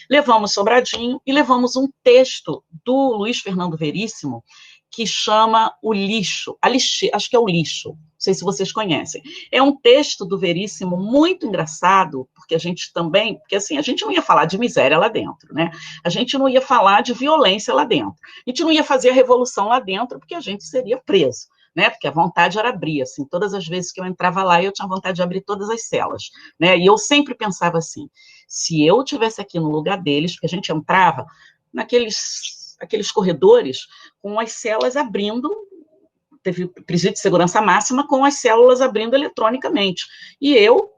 Levamos Sobradinho e levamos um texto do Luiz Fernando Veríssimo, que chama O Lixo, acho que é O Lixo, não sei se vocês conhecem. É um texto do Veríssimo muito engraçado, porque a gente não ia falar de miséria lá dentro, né? A gente não ia falar de violência lá dentro. A gente não ia fazer a revolução lá dentro, porque a gente seria preso, né? Porque a vontade era abrir, assim, todas as vezes que eu entrava lá, eu tinha vontade de abrir todas as celas, né? E eu sempre pensava assim, se eu estivesse aqui no lugar deles, porque a gente entrava aqueles corredores com as celas abrindo, teve presídio de segurança máxima com as células abrindo eletronicamente. E eu,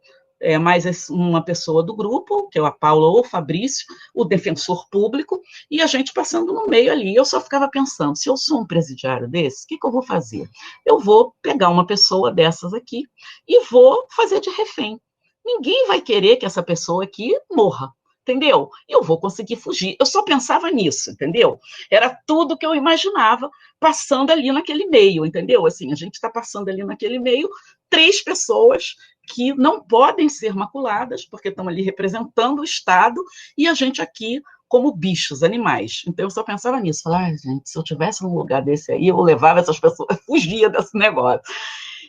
mais uma pessoa do grupo, que é a Paula ou o Fabrício, o defensor público, e a gente passando no meio ali. Eu só ficava pensando, se eu sou um presidiário desse, o que eu vou fazer? Eu vou pegar uma pessoa dessas aqui e vou fazer de refém. Ninguém vai querer que essa pessoa aqui morra, entendeu? Eu vou conseguir fugir. Eu só pensava nisso, entendeu? Era tudo que eu imaginava passando ali naquele meio, entendeu? Assim, a gente está passando ali naquele meio, 3 pessoas que não podem ser maculadas, porque estão ali representando o Estado, e a gente aqui como bichos, animais. Então, eu só pensava nisso. Falava, gente, se eu tivesse num lugar desse aí, eu levava essas pessoas, fugia desse negócio.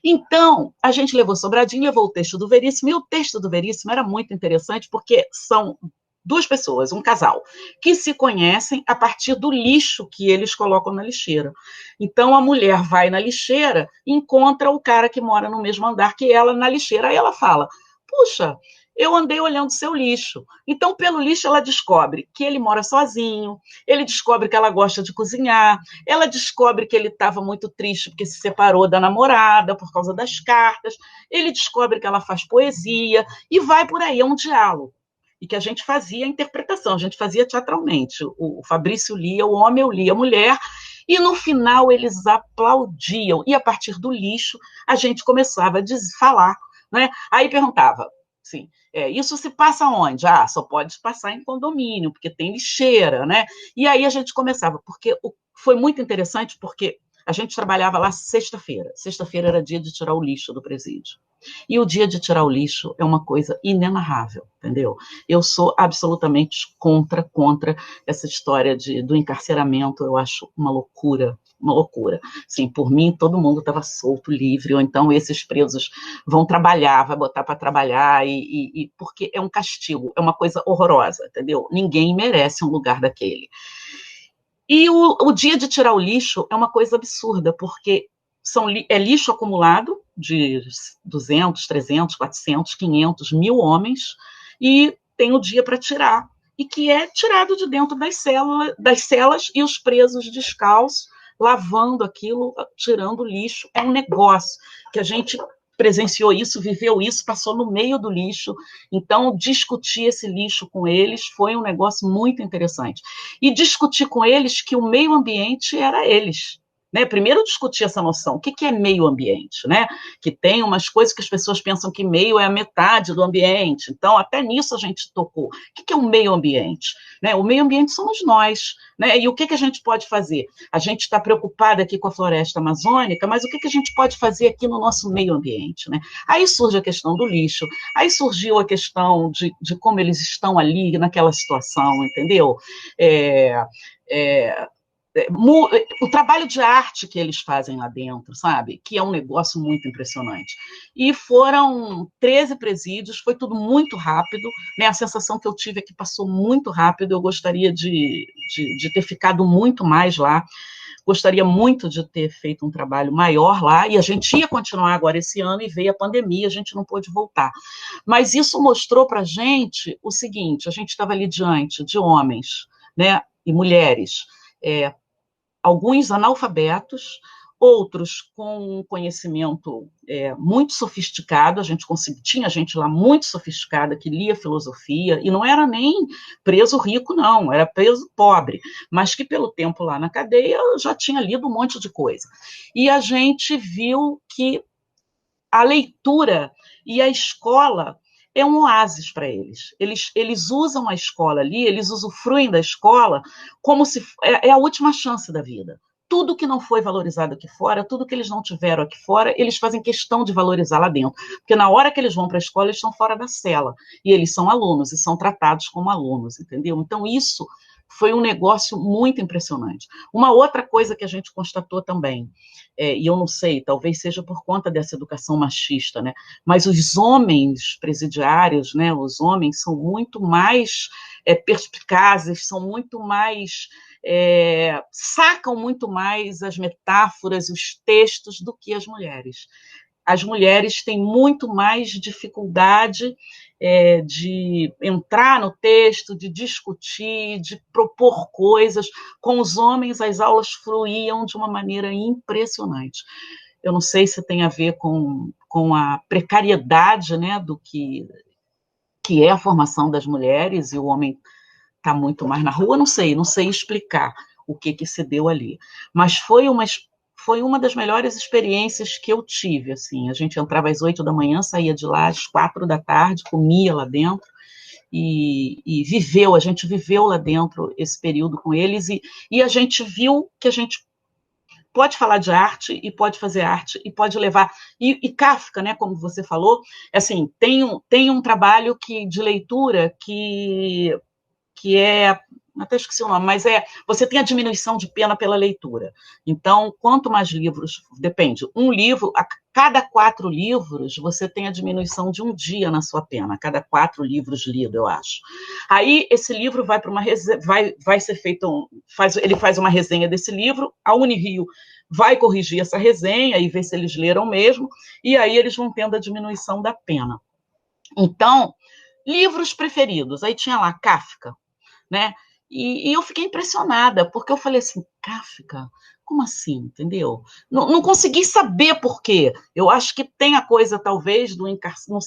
Então, a gente levou Sobradinho, levou o texto do Veríssimo, e o texto do Veríssimo era muito interessante, porque são 2 pessoas, um casal, que se conhecem a partir do lixo que eles colocam na lixeira. Então, a mulher vai na lixeira e encontra o cara que mora no mesmo andar que ela na lixeira. Aí ela fala, puxa, eu andei olhando seu lixo. Então, pelo lixo, ela descobre que ele mora sozinho, ele descobre que ela gosta de cozinhar, ela descobre que ele estava muito triste porque se separou da namorada por causa das cartas, ele descobre que ela faz poesia, e vai por aí, é um diálogo. E que a gente fazia a interpretação, a gente fazia teatralmente. O Fabrício lia, o homem, eu lia a mulher, e no final eles aplaudiam. E a partir do lixo, a gente começava a falar, né? Aí perguntava, assim, isso se passa onde? Só pode passar em condomínio, porque tem lixeira, né? E aí a gente começava, porque foi muito interessante porque a gente trabalhava lá sexta-feira. Sexta-feira era dia de tirar o lixo do presídio. E o dia de tirar o lixo é uma coisa inenarrável, entendeu? Eu sou absolutamente contra essa história do encarceramento, eu acho uma loucura. Uma loucura. Sim, por mim, todo mundo estava solto, livre, ou então esses presos vão trabalhar, vai botar para trabalhar, porque é um castigo, é uma coisa horrorosa, entendeu? Ninguém merece um lugar daquele. E o dia de tirar o lixo é uma coisa absurda, porque é lixo acumulado de 200, 300, 400, 500, 1.000 homens, e tem o dia para tirar, e que é tirado de dentro das celas e os presos descalços, lavando aquilo, tirando o lixo. É um negócio que a gente presenciou isso, viveu isso, passou no meio do lixo. Então, discutir esse lixo com eles foi um negócio muito interessante. E discutir com eles que o meio ambiente era eles. Né? Primeiro discutir essa noção, o que é meio ambiente, né? Que tem umas coisas que as pessoas pensam que meio é a metade do ambiente, então até nisso a gente tocou. O que é o meio ambiente? Né? O meio ambiente somos nós, né? E o que a gente pode fazer? A gente está preocupada aqui com a floresta amazônica, mas o que a gente pode fazer aqui no nosso meio ambiente? Né? Aí surge a questão do lixo, aí surgiu a questão de como eles estão ali naquela situação, entendeu? O trabalho de arte que eles fazem lá dentro, sabe? Que é um negócio muito impressionante. E foram 13 presídios, foi tudo muito rápido, né? A sensação que eu tive é que passou muito rápido, eu gostaria de ter ficado muito mais lá, gostaria muito de ter feito um trabalho maior lá, e a gente ia continuar agora esse ano, e veio a pandemia, a gente não pôde voltar. Mas isso mostrou para a gente o seguinte, a gente estava ali diante de homens, né? E mulheres, alguns analfabetos, outros com um conhecimento muito sofisticado, tinha gente lá muito sofisticada que lia filosofia, e não era nem preso rico, não, era preso pobre, mas que pelo tempo lá na cadeia já tinha lido um monte de coisa. E a gente viu que a leitura e a escola é um oásis para eles. Eles usam a escola ali, eles usufruem da escola como se é a última chance da vida. Tudo que não foi valorizado aqui fora, tudo que eles não tiveram aqui fora, eles fazem questão de valorizar lá dentro. Porque na hora que eles vão para a escola, eles estão fora da cela. E eles são alunos, e são tratados como alunos, entendeu? Então, isso foi um negócio muito impressionante. Uma outra coisa que a gente constatou também, e eu não sei, talvez seja por conta dessa educação machista, né? Mas os homens presidiários, né? Os homens são muito mais perspicazes, são muito mais sacam muito mais as metáforas, os textos do que as mulheres. As mulheres têm muito mais dificuldade de entrar no texto, de discutir, de propor coisas. Com os homens, as aulas fluíam de uma maneira impressionante. Eu não sei se tem a ver com a precariedade, né, do que é a formação das mulheres, e o homem está muito mais na rua, não sei explicar o que se deu ali. Mas foi uma das melhores experiências que eu tive, assim. A gente entrava às 8 da manhã, saía de lá às 4 da tarde, comia lá dentro, e a gente viveu lá dentro esse período com eles, e a gente viu que a gente pode falar de arte, e pode fazer arte, e pode levar, e Kafka, né, como você falou, assim, tem um trabalho de leitura que até esqueci o nome, mas você tem a diminuição de pena pela leitura. Então, quanto mais livros, depende, um livro, a cada 4 livros, você tem a diminuição de um dia na sua pena, a cada 4 livros lidos, eu acho. Aí, esse livro vai para vai ser feito, ele faz uma resenha desse livro, a Unirio vai corrigir essa resenha e ver se eles leram mesmo, e aí eles vão tendo a diminuição da pena. Então, livros preferidos, aí tinha lá Kafka, né? E eu fiquei impressionada, porque eu falei assim, Kafka, como assim, entendeu? Não consegui saber por quê. Eu acho que tem a coisa, talvez,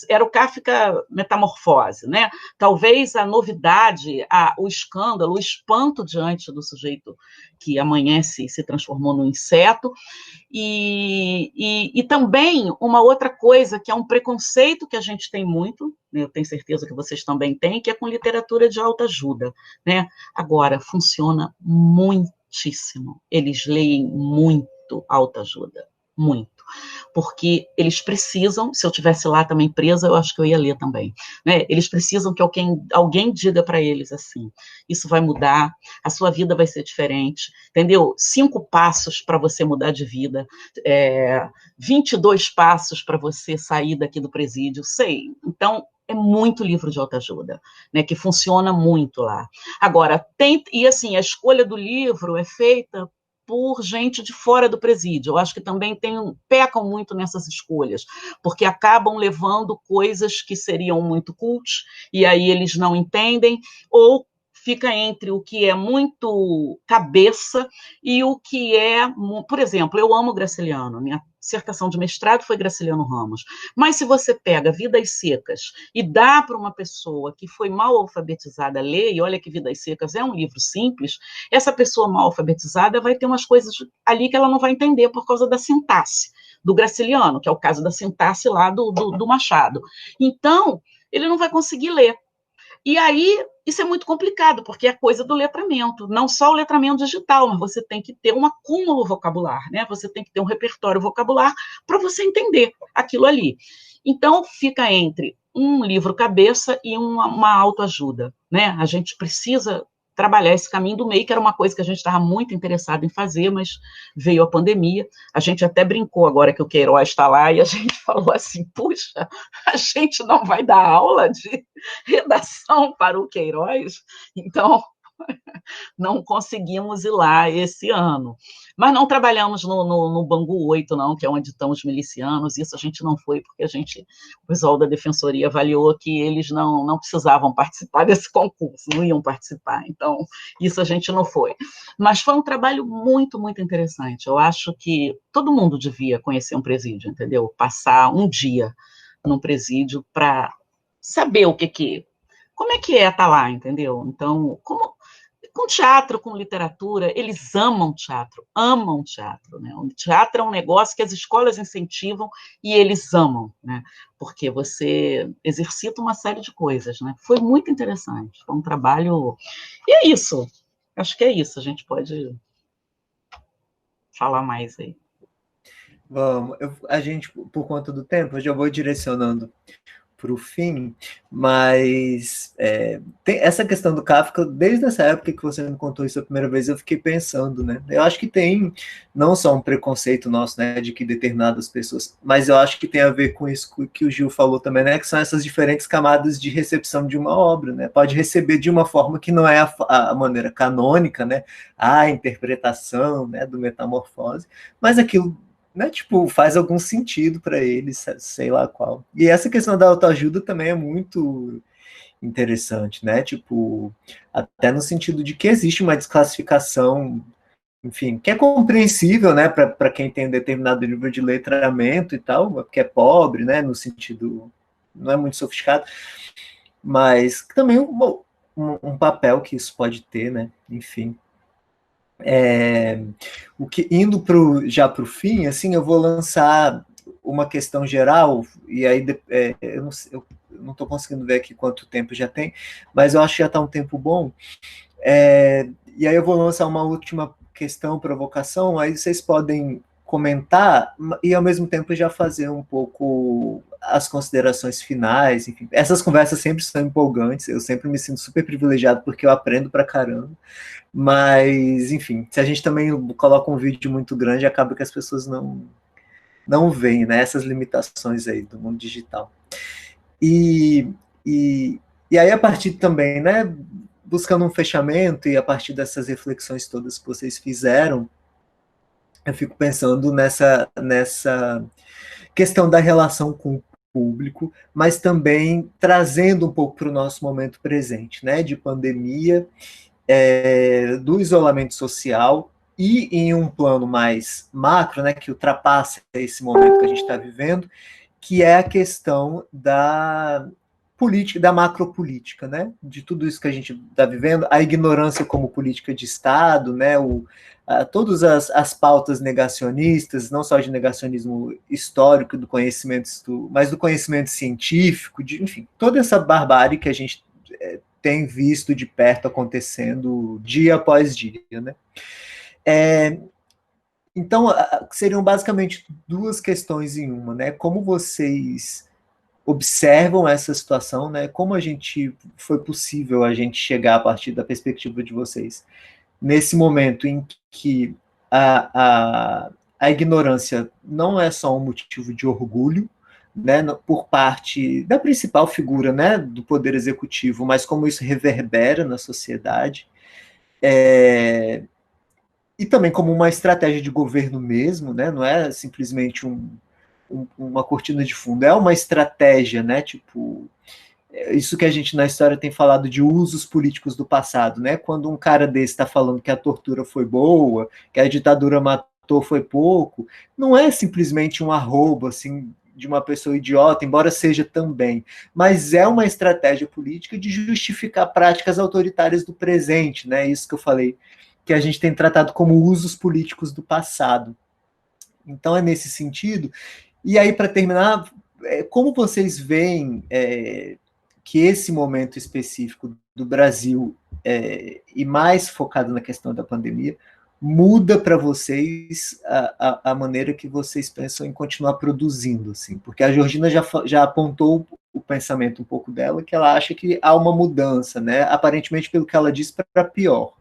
era o Kafka Metamorfose, né? Talvez a novidade, o escândalo, o espanto diante do sujeito que amanhece e se transformou num inseto, e também uma outra coisa, que é um preconceito que a gente tem muito, eu tenho certeza que vocês também têm, que é com literatura de autoajuda, né? Agora, funciona muito muitíssimo. Eles leem muito autoajuda, muito. Porque eles precisam, se eu tivesse lá também presa, eu acho que eu ia ler também, né? Eles precisam que alguém diga para eles assim, isso vai mudar, a sua vida vai ser diferente, entendeu? 5 passos para você mudar de vida, 22 passos para você sair daqui do presídio, sei. Então, é muito livro de autoajuda, né, que funciona muito lá. Agora, e assim, a escolha do livro é feita por gente de fora do presídio. Eu acho que também pecam muito nessas escolhas, porque acabam levando coisas que seriam muito cult, e aí eles não entendem, ou fica entre o que é muito cabeça e o que é... Por exemplo, eu amo Graciliano, minha dissertação de mestrado foi Graciliano Ramos, mas se você pega Vidas Secas e dá para uma pessoa que foi mal alfabetizada ler, e olha que Vidas Secas é um livro simples, essa pessoa mal alfabetizada vai ter umas coisas ali que ela não vai entender por causa da sintaxe do Graciliano, que é o caso da sintaxe lá do Machado. Então, ele não vai conseguir ler. E aí, isso é muito complicado, porque é coisa do letramento, não só o letramento digital, mas você tem que ter um acúmulo vocabular, né? Você tem que ter um repertório vocabular para você entender aquilo ali. Então, fica entre um livro cabeça e uma autoajuda, né? A gente precisa trabalhar esse caminho do meio, que era uma coisa que a gente estava muito interessado em fazer, mas veio a pandemia. A gente até brincou agora que o Queiroz está lá, e a gente falou assim, puxa, a gente não vai dar aula de redação para o Queiroz, então não conseguimos ir lá esse ano. Mas não trabalhamos no Bangu 8, não, que é onde estão os milicianos, isso a gente não foi, porque o pessoal da Defensoria avaliou que eles não precisavam participar desse concurso, não iam participar, então isso a gente não foi. Mas foi um trabalho muito, muito interessante. Eu acho que todo mundo devia conhecer um presídio, entendeu? Passar um dia num presídio para saber como é que é estar lá, entendeu? Então, com teatro, com literatura, eles amam teatro, né? O teatro é um negócio que as escolas incentivam e eles amam, né? Porque você exercita uma série de coisas, né? Foi muito interessante, foi um trabalho... E é isso, acho que é isso, a gente pode falar mais aí. Vamos, a gente, por conta do tempo, eu já vou direcionando para o fim, mas tem essa questão do Kafka, desde essa época que você me contou isso a primeira vez, eu fiquei pensando, né? Eu acho que tem não só um preconceito nosso, né, de que determinadas pessoas, mas eu acho que tem a ver com isso que o Gil falou também, né, que são essas diferentes camadas de recepção de uma obra, né? Pode receber de uma forma que não é a maneira canônica, né? A interpretação, né, do Metamorfose, mas aquilo, né, tipo, faz algum sentido para eles, sei lá qual. E essa questão da autoajuda também é muito interessante, né? Tipo, até no sentido de que existe uma desclassificação, enfim, que é compreensível, né, para quem tem determinado nível de letramento e tal, porque é pobre, né, no sentido, não é muito sofisticado, mas também um papel que isso pode ter, né? Enfim. Indo já para o fim, assim, eu vou lançar uma questão geral, e aí eu não estou conseguindo ver aqui quanto tempo já tem, mas eu acho que já está um tempo bom. E aí eu vou lançar uma última questão, provocação, aí vocês podem comentar e ao mesmo tempo já fazer um pouco as considerações finais, enfim. Essas conversas sempre são empolgantes, eu sempre me sinto super privilegiado porque eu aprendo pra caramba. Mas, enfim, se a gente também coloca um vídeo muito grande, acaba que as pessoas não veem, né, essas limitações aí do mundo digital. E aí, a partir também, né, buscando um fechamento e a partir dessas reflexões todas que vocês fizeram, eu fico pensando nessa questão da relação com o público, mas também trazendo um pouco para o nosso momento presente, né, de pandemia, do isolamento social e em um plano mais macro, né, que ultrapassa esse momento que a gente está vivendo, que é a questão da política, da macropolítica, né, de tudo isso que a gente está vivendo, a ignorância como política de Estado, né, todas as pautas negacionistas, não só de negacionismo histórico do conhecimento, mas do conhecimento científico, enfim, toda essa barbárie que a gente tem visto de perto acontecendo dia após dia, né? Então, seriam basicamente duas questões em uma, né? Como vocês observam essa situação, né? Como foi possível a gente chegar a partir da perspectiva de vocês nesse momento em que a ignorância não é só um motivo de orgulho, né, por parte da principal figura, né, do poder executivo, mas como isso reverbera na sociedade, e também como uma estratégia de governo mesmo, né, não é simplesmente uma cortina de fundo, é uma estratégia, né, tipo, isso que a gente na história tem falado de usos políticos do passado, né? Quando um cara desse está falando que a tortura foi boa, que a ditadura matou foi pouco, não é simplesmente um arrobo assim de uma pessoa idiota, embora seja também, mas é uma estratégia política de justificar práticas autoritárias do presente, né? Isso que eu falei, que a gente tem tratado como usos políticos do passado. Então é nesse sentido. E aí, para terminar, como vocês veem que esse momento específico do Brasil, e mais focado na questão da pandemia, muda para vocês a maneira que vocês pensam em continuar produzindo, assim? Porque a Georgina já apontou o pensamento um pouco dela, que ela acha que há uma mudança, né? Aparentemente, pelo que ela disse, para pior,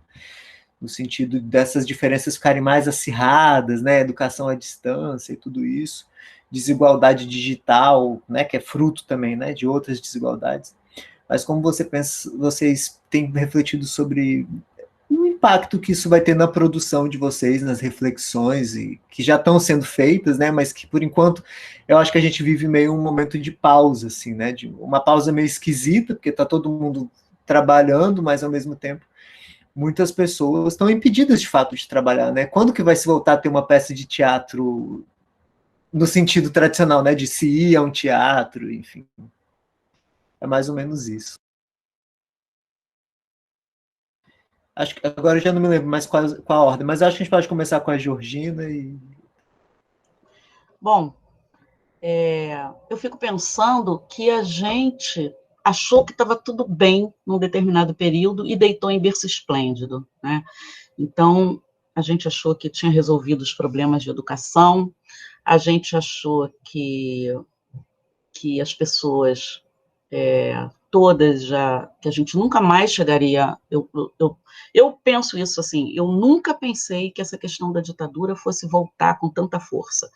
no sentido dessas diferenças ficarem mais acirradas, né? Educação à distância e tudo isso, desigualdade digital, né? Que é fruto também, né? De outras desigualdades. Mas como vocês têm refletido sobre o impacto que isso vai ter na produção de vocês, nas reflexões, e que já estão sendo feitas, né? Mas que por enquanto eu acho que a gente vive meio um momento de pausa, assim, né? De uma pausa meio esquisita, porque está todo mundo trabalhando, mas ao mesmo tempo muitas pessoas estão impedidas de fato de trabalhar, né? Quando que vai se voltar a ter uma peça de teatro no sentido tradicional, né? De se ir a um teatro, enfim. É mais ou menos isso. Acho que agora eu já não me lembro mais qual a ordem, mas acho que a gente pode começar com a Georgina e. Bom, eu fico pensando que a gente achou que estava tudo bem num determinado período e deitou em berço esplêndido, né? Então, a gente achou que tinha resolvido os problemas de educação, a gente achou que as pessoas todas já, que a gente nunca mais chegaria, eu penso isso assim, eu nunca pensei que essa questão da ditadura fosse voltar com tanta força,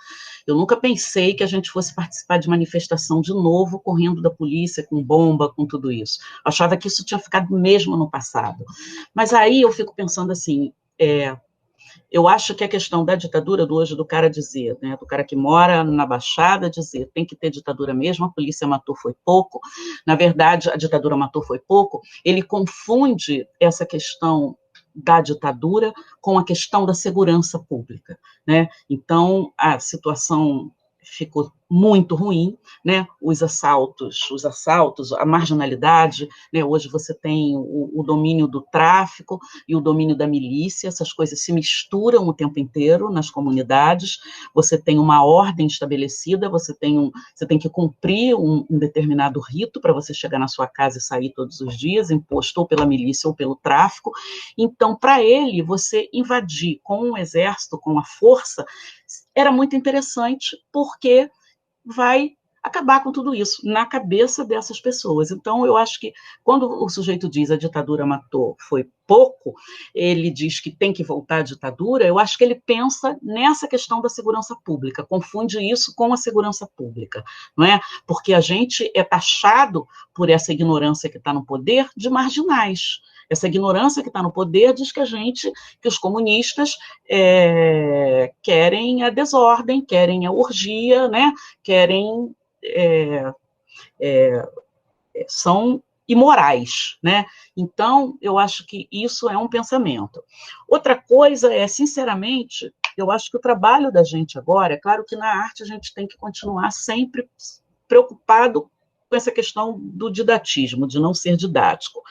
eu nunca pensei que a gente fosse participar de manifestação de novo, correndo da polícia, com bomba, com tudo isso, eu achava que isso tinha ficado mesmo no passado, mas aí eu fico pensando assim, eu acho que a questão da ditadura do hoje, do cara dizer, né, do cara que mora na Baixada, dizer tem que ter ditadura mesmo, a polícia matou foi pouco, na verdade, a ditadura matou foi pouco, ele confunde essa questão da ditadura com a questão da segurança pública, né? Então, a situação ficou muito ruim, né? Os assaltos, a marginalidade, né? Hoje você tem o domínio do tráfico e o domínio da milícia, essas coisas se misturam o tempo inteiro nas comunidades, você tem uma ordem estabelecida, você tem que cumprir um determinado rito para você chegar na sua casa e sair todos os dias, imposto ou pela milícia ou pelo tráfico. Então, para ele, você invadir com o exército, com a força, era muito interessante, porque vai acabar com tudo isso na cabeça dessas pessoas. Então, eu acho que quando o sujeito diz a ditadura matou foi pouco, ele diz que tem que voltar à ditadura, eu acho que ele pensa nessa questão da segurança pública, confunde isso com a segurança pública, não é? Porque a gente é taxado por essa ignorância que está no poder de marginais. Essa ignorância que está no poder diz que os comunistas querem a desordem, querem a orgia, né? Querem são imorais, né? Então, eu acho que isso é um pensamento. Outra coisa é, sinceramente, eu acho que o trabalho da gente agora, é claro que na arte a gente tem que continuar sempre preocupado com essa questão do didatismo, de não ser didático.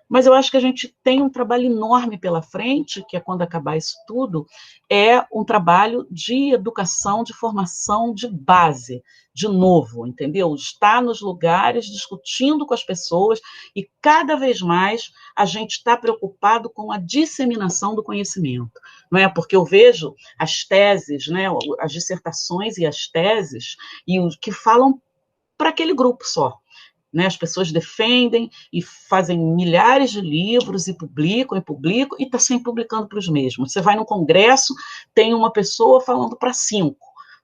Mas eu acho que a gente tem um trabalho enorme pela frente, que é quando acabar isso tudo, é um trabalho de educação, de formação de base, de novo, entendeu? Estar nos lugares, discutindo com as pessoas, e cada vez mais a gente está preocupado com a disseminação do conhecimento, não é? Porque eu vejo as teses, né, as dissertações e as teses, e os que falam para aquele grupo só. Né, as pessoas defendem e fazem milhares de livros e publicam, e está sempre publicando para os mesmos. Você vai num congresso, tem uma pessoa falando para 5.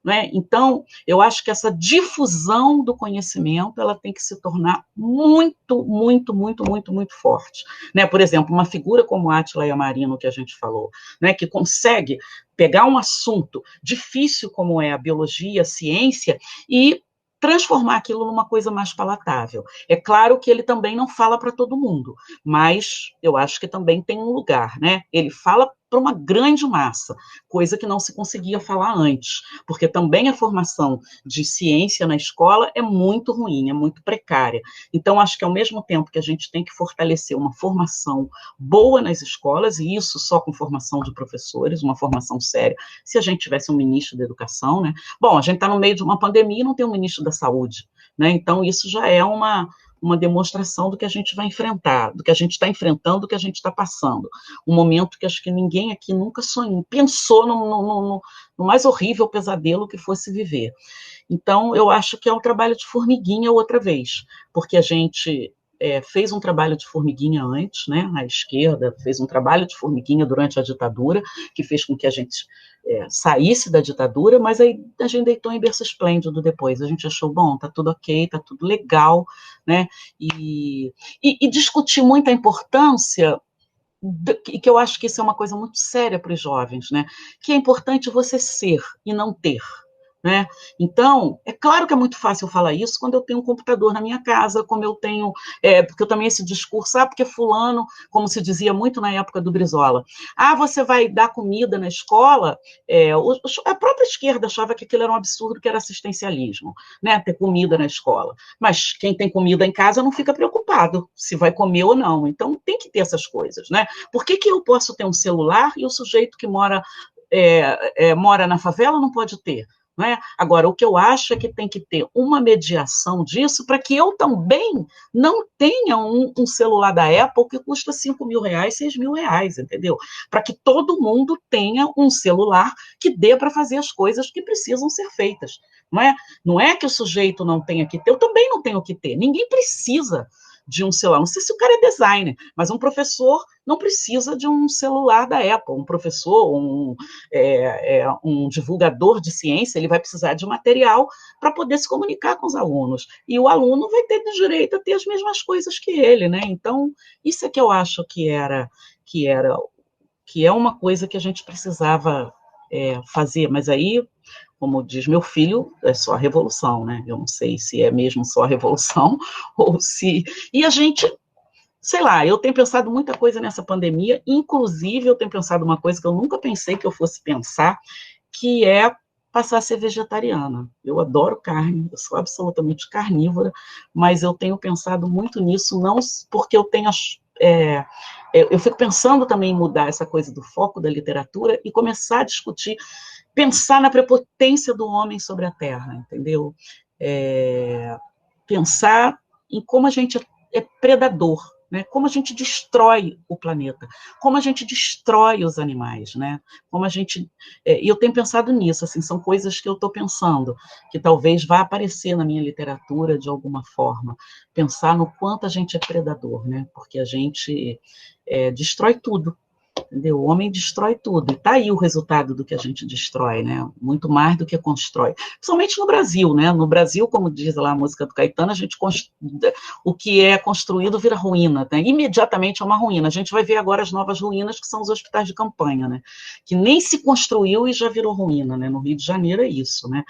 Né? Então, eu acho que essa difusão do conhecimento ela tem que se tornar muito, muito, muito, muito, muito forte. Né? Por exemplo, uma figura como Átila Yamarino, que a gente falou, né, que consegue pegar um assunto difícil como é a biologia, a ciência, e transformar aquilo numa coisa mais palatável. É claro que ele também não fala para todo mundo, mas eu acho que também tem um lugar, né? Ele fala para uma grande massa, coisa que não se conseguia falar antes, porque também a formação de ciência na escola é muito ruim, é muito precária. Então, acho que ao mesmo tempo que a gente tem que fortalecer uma formação boa nas escolas, e isso só com formação de professores, uma formação séria, se a gente tivesse um ministro da educação, né? Bom, a gente está no meio de uma pandemia e não tem um ministro da saúde, né? Então, isso já é uma demonstração do que a gente vai enfrentar, do que a gente está enfrentando, do que a gente está passando. Um momento que acho que ninguém aqui nunca sonhou, pensou no mais horrível pesadelo que fosse viver. Então, eu acho que é um trabalho de formiguinha outra vez, porque a gente fez um trabalho de formiguinha antes, né? A esquerda fez um trabalho de formiguinha durante a ditadura, que fez com que a gente saísse da ditadura, mas aí a gente deitou em berço esplêndido depois. A gente achou, bom, tá tudo ok, tá tudo legal, né? E discutir muito a importância, que eu acho que isso é uma coisa muito séria para os jovens, né? Que é importante você ser e não ter. Né? Então, é claro que é muito fácil falar isso quando eu tenho um computador na minha casa, como eu tenho, porque eu também esse discurso, porque fulano, como se dizia muito na época do Brizola, você vai dar comida na escola, a própria esquerda achava que aquilo era um absurdo, que era assistencialismo, né? Ter comida na escola, mas quem tem comida em casa não fica preocupado se vai comer ou não, então tem que ter essas coisas, né? Por que eu posso ter um celular e o sujeito que mora na favela não pode ter? Não é? Agora, o que eu acho é que tem que ter uma mediação disso para que eu também não tenha um celular da Apple que custa R$5.000, R$6.000, entendeu? Para que todo mundo tenha um celular que dê para fazer as coisas que precisam ser feitas. Não é que o sujeito não tenha que ter, eu também não tenho que ter, ninguém precisa de um celular, não sei se o cara é designer, mas um professor não precisa de um celular da Apple, um professor, um divulgador de ciência, ele vai precisar de material para poder se comunicar com os alunos, e o aluno vai ter direito a ter as mesmas coisas que ele, né? Então, isso é que eu acho que é uma coisa que a gente precisava fazer, mas aí, como diz meu filho, é só a revolução, né? Eu não sei se é mesmo só a revolução, ou se... E a gente, sei lá, eu tenho pensado muita coisa nessa pandemia, inclusive eu tenho pensado uma coisa que eu nunca pensei que eu fosse pensar, que é passar a ser vegetariana. Eu adoro carne, eu sou absolutamente carnívora, mas eu tenho pensado muito nisso, não porque eu tenho... eu fico pensando também em mudar essa coisa do foco da literatura e começar a discutir, pensar na prepotência do homem sobre a Terra, entendeu? Pensar em como a gente é predador, né? Como a gente destrói o planeta, como a gente destrói os animais, né? Como a gente... E eu tenho pensado nisso, assim, são coisas que eu estou pensando, que talvez vá aparecer na minha literatura de alguma forma, pensar no quanto a gente é predador, né? Porque a gente destrói tudo. Entendeu? O homem destrói tudo, e está aí o resultado do que a gente destrói, né? Muito mais do que constrói. Principalmente no Brasil, né? No Brasil, como diz lá a música do Caetano, o que é construído vira ruína, né? Imediatamente é uma ruína. A gente vai ver agora as novas ruínas, que são os hospitais de campanha, né? Que nem se construiu e já virou ruína, né? No Rio de Janeiro é isso, né?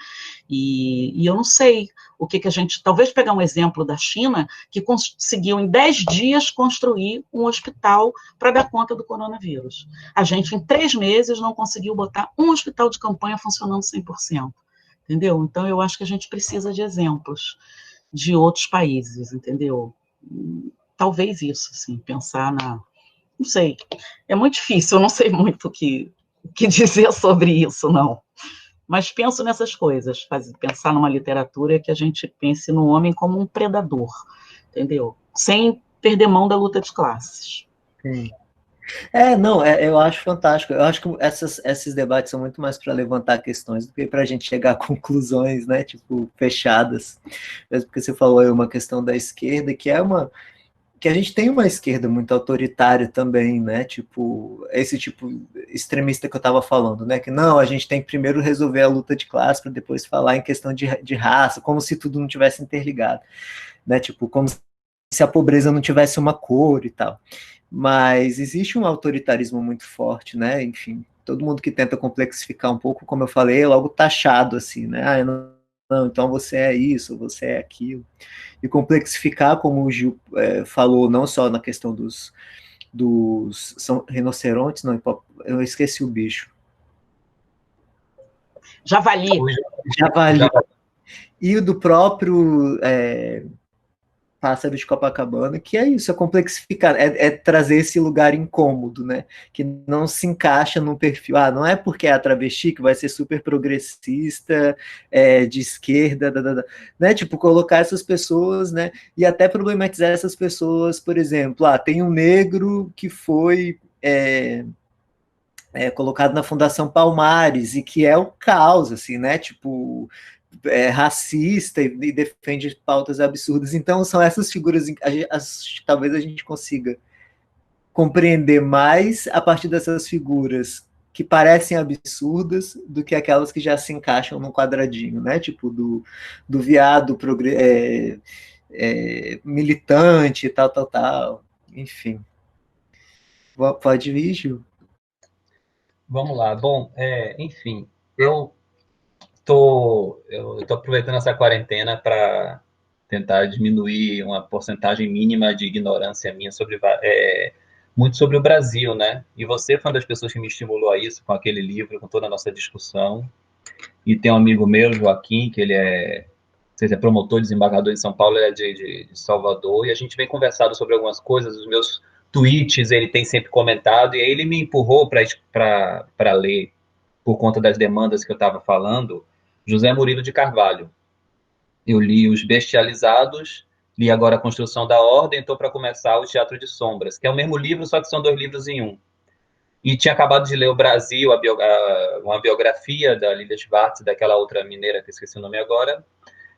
E eu não sei o que a gente... Talvez pegar um exemplo da China, que conseguiu em 10 dias construir um hospital para dar conta do coronavírus. A gente, em 3 meses, não conseguiu botar um hospital de campanha funcionando 100%. Entendeu? Então, eu acho que a gente precisa de exemplos de outros países, entendeu? talvez isso, assim, pensar na... Não sei, é muito difícil, eu não sei muito o que dizer sobre isso, não. Mas penso nessas coisas, pensar numa literatura que a gente pense no homem como um predador, entendeu? Sem perder mão da luta de classes. Sim. Não, eu acho fantástico. Eu acho que esses debates são muito mais para levantar questões do que para a gente chegar a conclusões, né, tipo, fechadas. Mesmo porque você falou aí uma questão da esquerda, que a gente tem uma esquerda muito autoritária também, né, tipo, esse tipo extremista que eu estava falando, né, que não, a gente tem que primeiro resolver a luta de classe para depois falar em questão de raça, como se tudo não tivesse interligado, né, tipo, como se a pobreza não tivesse uma cor e tal. Mas existe um autoritarismo muito forte, né? Enfim, todo mundo que tenta complexificar um pouco, como eu falei, é logo taxado assim, né? Ah, não, então você é isso, você é aquilo. E complexificar, como o Gil falou, não só na questão dos são rinocerontes, não, eu esqueci o bicho. Javali. Javali. E o do próprio Pássaro de Copacabana, que é isso, é complexificar, é trazer esse lugar incômodo, né? Que não se encaixa num perfil. Ah, não é porque é a travesti que vai ser super progressista, de esquerda, né? Tipo, colocar essas pessoas, né? E até problematizar essas pessoas, por exemplo, tem um negro que foi colocado na Fundação Palmares e que é o caos, assim, né? Tipo, racista e defende pautas absurdas. Então, são essas figuras, talvez a gente consiga compreender mais a partir dessas figuras que parecem absurdas do que aquelas que já se encaixam num quadradinho, né? Tipo, do viado militante, tal. Enfim. Pode vir, Gil? Vamos lá. Bom, enfim, eu tô aproveitando essa quarentena para tentar diminuir uma porcentagem mínima de ignorância minha sobre muito sobre o Brasil, né? E você foi uma das pessoas que me estimulou a isso com aquele livro, com toda a nossa discussão. E tem um amigo meu, Joaquim, que ele não sei se é promotor, desembargador de São Paulo, ele é de Salvador, e a gente vem conversado sobre algumas coisas, os meus tweets ele tem sempre comentado, e aí ele me empurrou para ler, por conta das demandas que eu estava falando, José Murilo de Carvalho. Eu li Os Bestializados, li agora A Construção da Ordem, estou para começar o Teatro de Sombras, que é o mesmo livro, só que são dois livros em um. E tinha acabado de ler O Brasil, uma biografia da Lilia Schwartz, daquela outra mineira que eu esqueci o nome agora,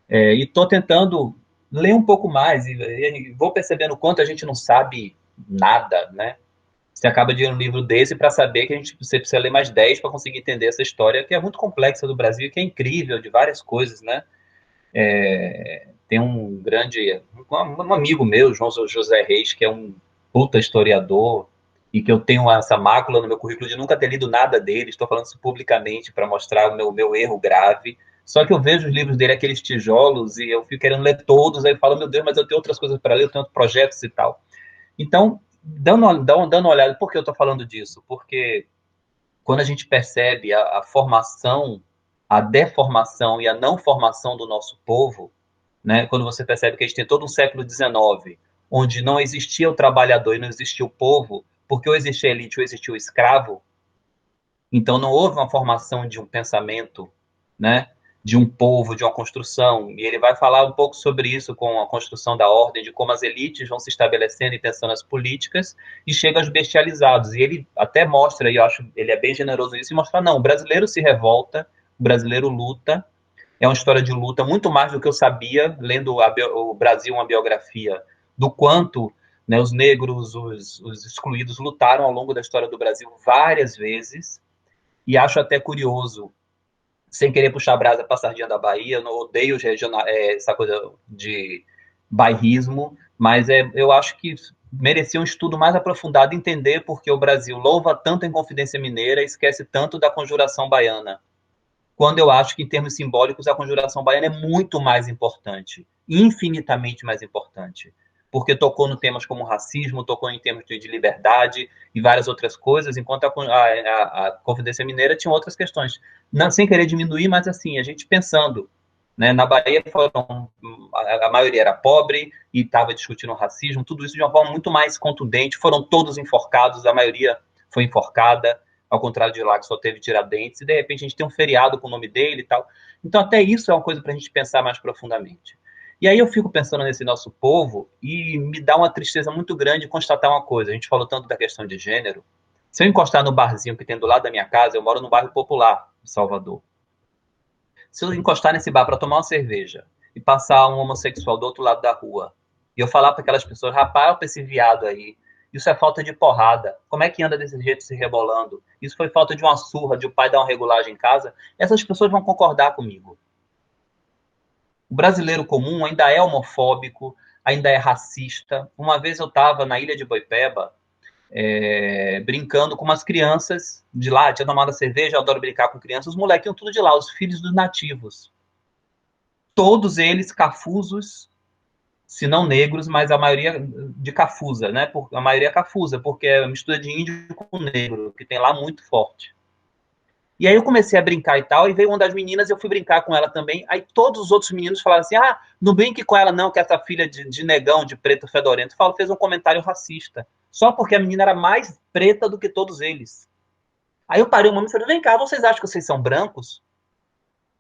e estou tentando ler um pouco mais, e vou percebendo o quanto a gente não sabe nada, né? Você acaba de ler um livro desse para saber que você precisa ler mais 10 para conseguir entender essa história, que é muito complexa do Brasil e que é incrível, de várias coisas, né? Tem um amigo meu, João José Reis, que é um puta historiador, e que eu tenho essa mácula no meu currículo de nunca ter lido nada dele, estou falando isso publicamente para mostrar o meu erro grave. Só que eu vejo os livros dele, aqueles tijolos, e eu fico querendo ler todos, aí eu falo, meu Deus, mas eu tenho outras coisas para ler, eu tenho outros projetos e tal. Então, dando uma olhada, por que eu estou falando disso? Porque quando a gente percebe a formação, a deformação e a não formação do nosso povo, né? Quando você percebe que a gente tem todo um século XIX, onde não existia o trabalhador e não existia o povo, porque ou existia a elite ou existia o escravo, então não houve uma formação de um pensamento, né? De um povo, de uma construção. E ele vai falar um pouco sobre isso com a construção da ordem, de como as elites vão se estabelecendo e pensando as políticas, e chega aos bestializados. E ele até mostra, e eu acho ele é bem generoso nisso, e mostra, não, o brasileiro se revolta, o brasileiro luta, é uma história de luta muito mais do que eu sabia, lendo o Brasil, uma biografia, do quanto, né, os negros, os excluídos lutaram ao longo da história do Brasil várias vezes, e acho até curioso, sem querer puxar a brasa para a sardinha da Bahia, eu não odeio essa coisa de bairrismo, mas eu acho que merecia um estudo mais aprofundado, entender porque o Brasil louva tanto a Inconfidência Mineira e esquece tanto da Conjuração Baiana, quando eu acho que, em termos simbólicos, a Conjuração Baiana é muito mais importante, infinitamente mais importante, porque tocou em temas como racismo, tocou em temas de liberdade e várias outras coisas, enquanto a Confidência Mineira tinha outras questões. Não, sem querer diminuir, mas assim, a gente pensando, né? Na Bahia a maioria era pobre e estava discutindo racismo, tudo isso de uma forma muito mais contundente. Foram todos enforcados, a maioria foi enforcada, ao contrário de lá que só teve Tiradentes, e de repente a gente tem um feriado com o nome dele e tal. Então até isso é uma coisa para a gente pensar mais profundamente. E aí eu fico pensando nesse nosso povo e me dá uma tristeza muito grande constatar uma coisa. A gente falou tanto da questão de gênero. Se eu encostar no barzinho que tem do lado da minha casa, eu moro no bairro popular de Salvador. Se eu encostar nesse bar para tomar uma cerveja e passar um homossexual do outro lado da rua, e eu falar para aquelas pessoas, rapaz, para esse viado aí, isso é falta de porrada. Como é que anda desse jeito se rebolando? Isso foi falta de uma surra, de o pai dar uma regulagem em casa. Essas pessoas vão concordar comigo. O brasileiro comum ainda é homofóbico, ainda é racista. Uma vez eu estava na ilha de Boipeba, brincando com umas crianças de lá, tinha tomado cerveja, eu adoro brincar com crianças, os molequinhos tudo de lá, os filhos dos nativos. Todos eles cafusos, se não negros, mas a maioria de cafusa, né? A maioria é cafusa, porque é uma mistura de índio com negro, que tem lá muito forte. E aí eu comecei a brincar e tal, e veio uma das meninas, eu fui brincar com ela também, aí todos os outros meninos falaram assim, não brinque com ela não, que essa filha de negão, de preto fedorento, fez um comentário racista, só porque a menina era mais preta do que todos eles. Aí eu parei um momento e falei, vem cá, vocês acham que vocês são brancos?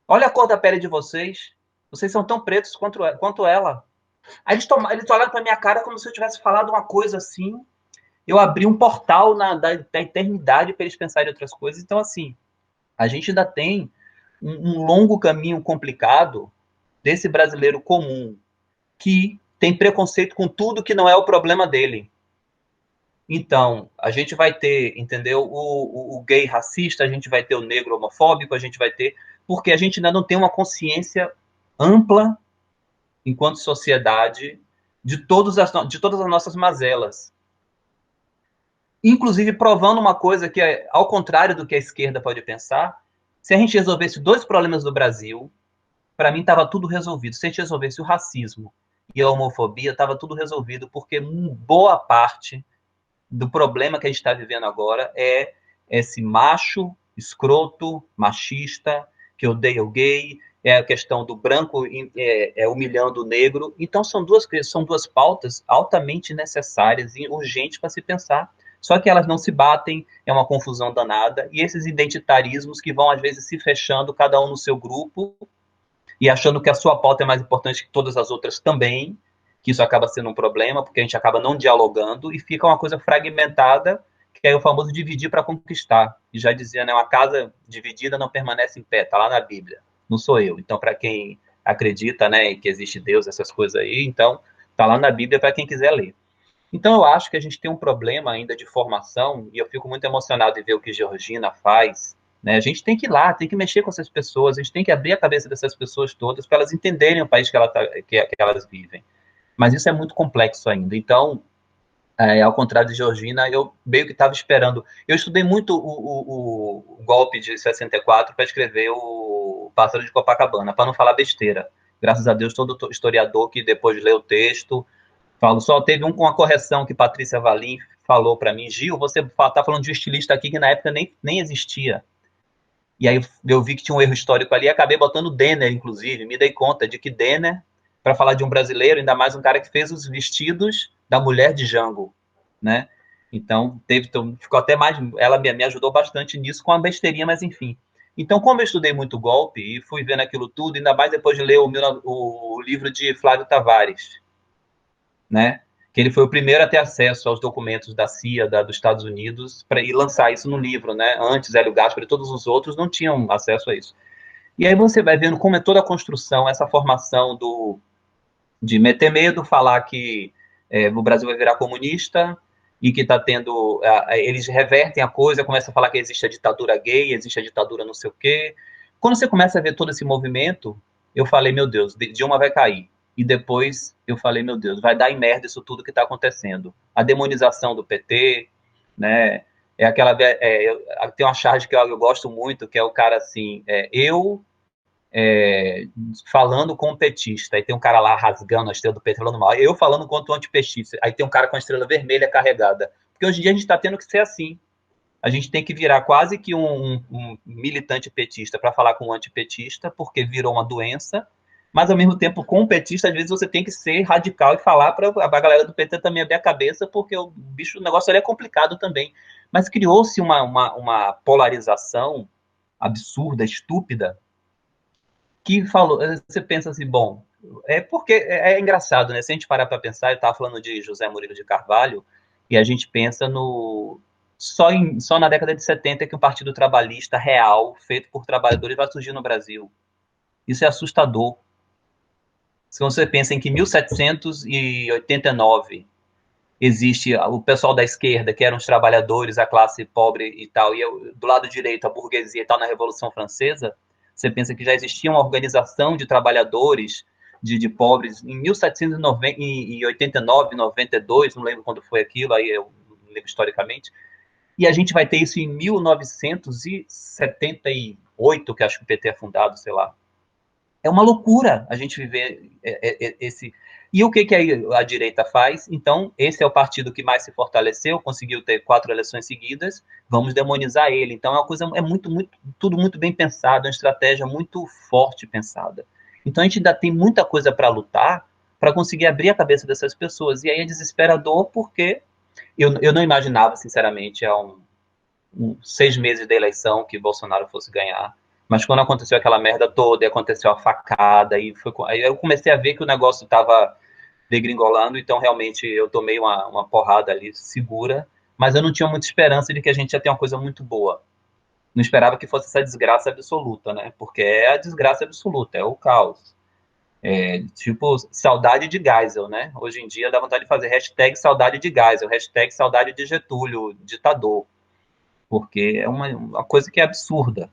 Olha a cor da pele de vocês, vocês são tão pretos quanto ela. Aí eles olharam pra minha cara como se eu tivesse falado uma coisa assim, eu abri um portal da eternidade para eles pensarem em outras coisas, então assim, a gente ainda tem um longo caminho complicado desse brasileiro comum que tem preconceito com tudo que não é o problema dele. Então, a gente vai ter, entendeu, o gay racista, a gente vai ter o negro homofóbico, a gente vai ter... Porque a gente ainda não tem uma consciência ampla, enquanto sociedade, de todas as nossas mazelas. Inclusive provando uma coisa que é ao contrário do que a esquerda pode pensar, se a gente resolvesse 2 problemas do Brasil, para mim estava tudo resolvido. Se a gente resolvesse o racismo e a homofobia, estava tudo resolvido, porque boa parte do problema que a gente está vivendo agora é esse macho, escroto, machista, que odeia o gay, é a questão do branco humilhando o negro. Então são duas pautas altamente necessárias e urgentes para se pensar. Só que elas não se batem, é uma confusão danada, e esses identitarismos que vão, às vezes, se fechando, cada um no seu grupo, e achando que a sua pauta é mais importante que todas as outras também, que isso acaba sendo um problema, porque a gente acaba não dialogando, e fica uma coisa fragmentada, que é o famoso dividir para conquistar. E já dizia, né, uma casa dividida não permanece em pé, está lá na Bíblia, não sou eu. Então, para quem acredita, né, que existe Deus, essas coisas aí, então, está lá na Bíblia para quem quiser ler. Então, eu acho que a gente tem um problema ainda de formação, e eu fico muito emocionado em ver o que Georgina faz, né? A gente tem que ir lá, tem que mexer com essas pessoas, a gente tem que abrir a cabeça dessas pessoas todas para elas entenderem o país que elas vivem. Mas isso é muito complexo ainda. Então, ao contrário de Georgina, eu meio que estava esperando. Eu estudei muito o golpe de 64 para escrever o Pássaro de Copacabana, para não falar besteira. Graças a Deus, todo historiador que depois de ler o texto só teve com a correção que Patrícia Valim falou para mim, Gil, você está falando de um estilista aqui que na época nem existia. E aí eu vi que tinha um erro histórico ali e acabei botando Denner, inclusive. Me dei conta de que Denner, para falar de um brasileiro, ainda mais um cara que fez os vestidos da mulher de Django, né? Então, ficou até mais... Ela me ajudou bastante nisso com a besteirinha, mas enfim. Então, como eu estudei muito golpe e fui vendo aquilo tudo, ainda mais depois de ler o livro de Flávio Tavares, né? Que ele foi o primeiro a ter acesso aos documentos da CIA, dos Estados Unidos, e lançar isso no livro, né? Antes, Hélio Gaspar e todos os outros não tinham acesso a isso. E aí você vai vendo como é toda a construção, essa formação de meter medo, falar que o Brasil vai virar comunista e que está tendo... eles revertem a coisa, começam a falar que existe a ditadura gay, existe a ditadura não sei o quê. Quando você começa a ver todo esse movimento, eu falei, meu Deus, Dilma vai cair. E depois eu falei, meu Deus, vai dar em merda isso tudo que está acontecendo. A demonização do PT, né? Tem uma charge que eu gosto muito, que é o cara assim, falando com o petista, aí tem um cara lá rasgando a estrela do PT, falando mal, eu falando contra o antipetista, aí tem um cara com a estrela vermelha carregada. Porque hoje em dia a gente está tendo que ser assim. A gente tem que virar quase que um militante petista para falar com um antipetista, porque virou uma doença, Mas, ao mesmo tempo, com o petista, às vezes você tem que ser radical e falar para a galera do PT também abrir a cabeça, porque o negócio ali é complicado também. Mas criou-se uma polarização absurda, estúpida, que falou, você pensa assim, bom, porque é engraçado, né? Se a gente parar para pensar, eu estava falando de José Murilo de Carvalho, e a gente pensa no... Só na década de 70 que um partido trabalhista real, feito por trabalhadores, vai surgir no Brasil. Isso é assustador. Se você pensa em que em 1789 existe o pessoal da esquerda, que eram os trabalhadores, a classe pobre e tal, e do lado direito a burguesia e tal, na Revolução Francesa, você pensa que já existia uma organização de trabalhadores, de pobres, em 1789, 92, não lembro quando foi aquilo, aí eu não lembro historicamente, e a gente vai ter isso em 1978, que acho que o PT é fundado, sei lá. É uma loucura a gente viver esse... E o que a direita faz? Então, esse é o partido que mais se fortaleceu, conseguiu ter 4 eleições seguidas, vamos demonizar ele. Então, é uma coisa, tudo muito bem pensado, uma estratégia muito forte pensada. Então, a gente ainda tem muita coisa para lutar, para conseguir abrir a cabeça dessas pessoas. E aí é desesperador, porque eu não imaginava, sinceramente, há 6 meses da eleição que Bolsonaro fosse ganhar. Mas quando aconteceu aquela merda toda, e aconteceu a facada, aí eu comecei a ver que o negócio estava degringolando, então realmente eu tomei uma porrada ali segura, mas eu não tinha muita esperança de que a gente ia ter uma coisa muito boa. Não esperava que fosse essa desgraça absoluta, né? Porque é a desgraça absoluta, é o caos. É, tipo, saudade de Geisel, né? Hoje em dia dá vontade de fazer hashtag saudade de Geisel, hashtag saudade de Getúlio, ditador, porque é uma coisa que é absurda.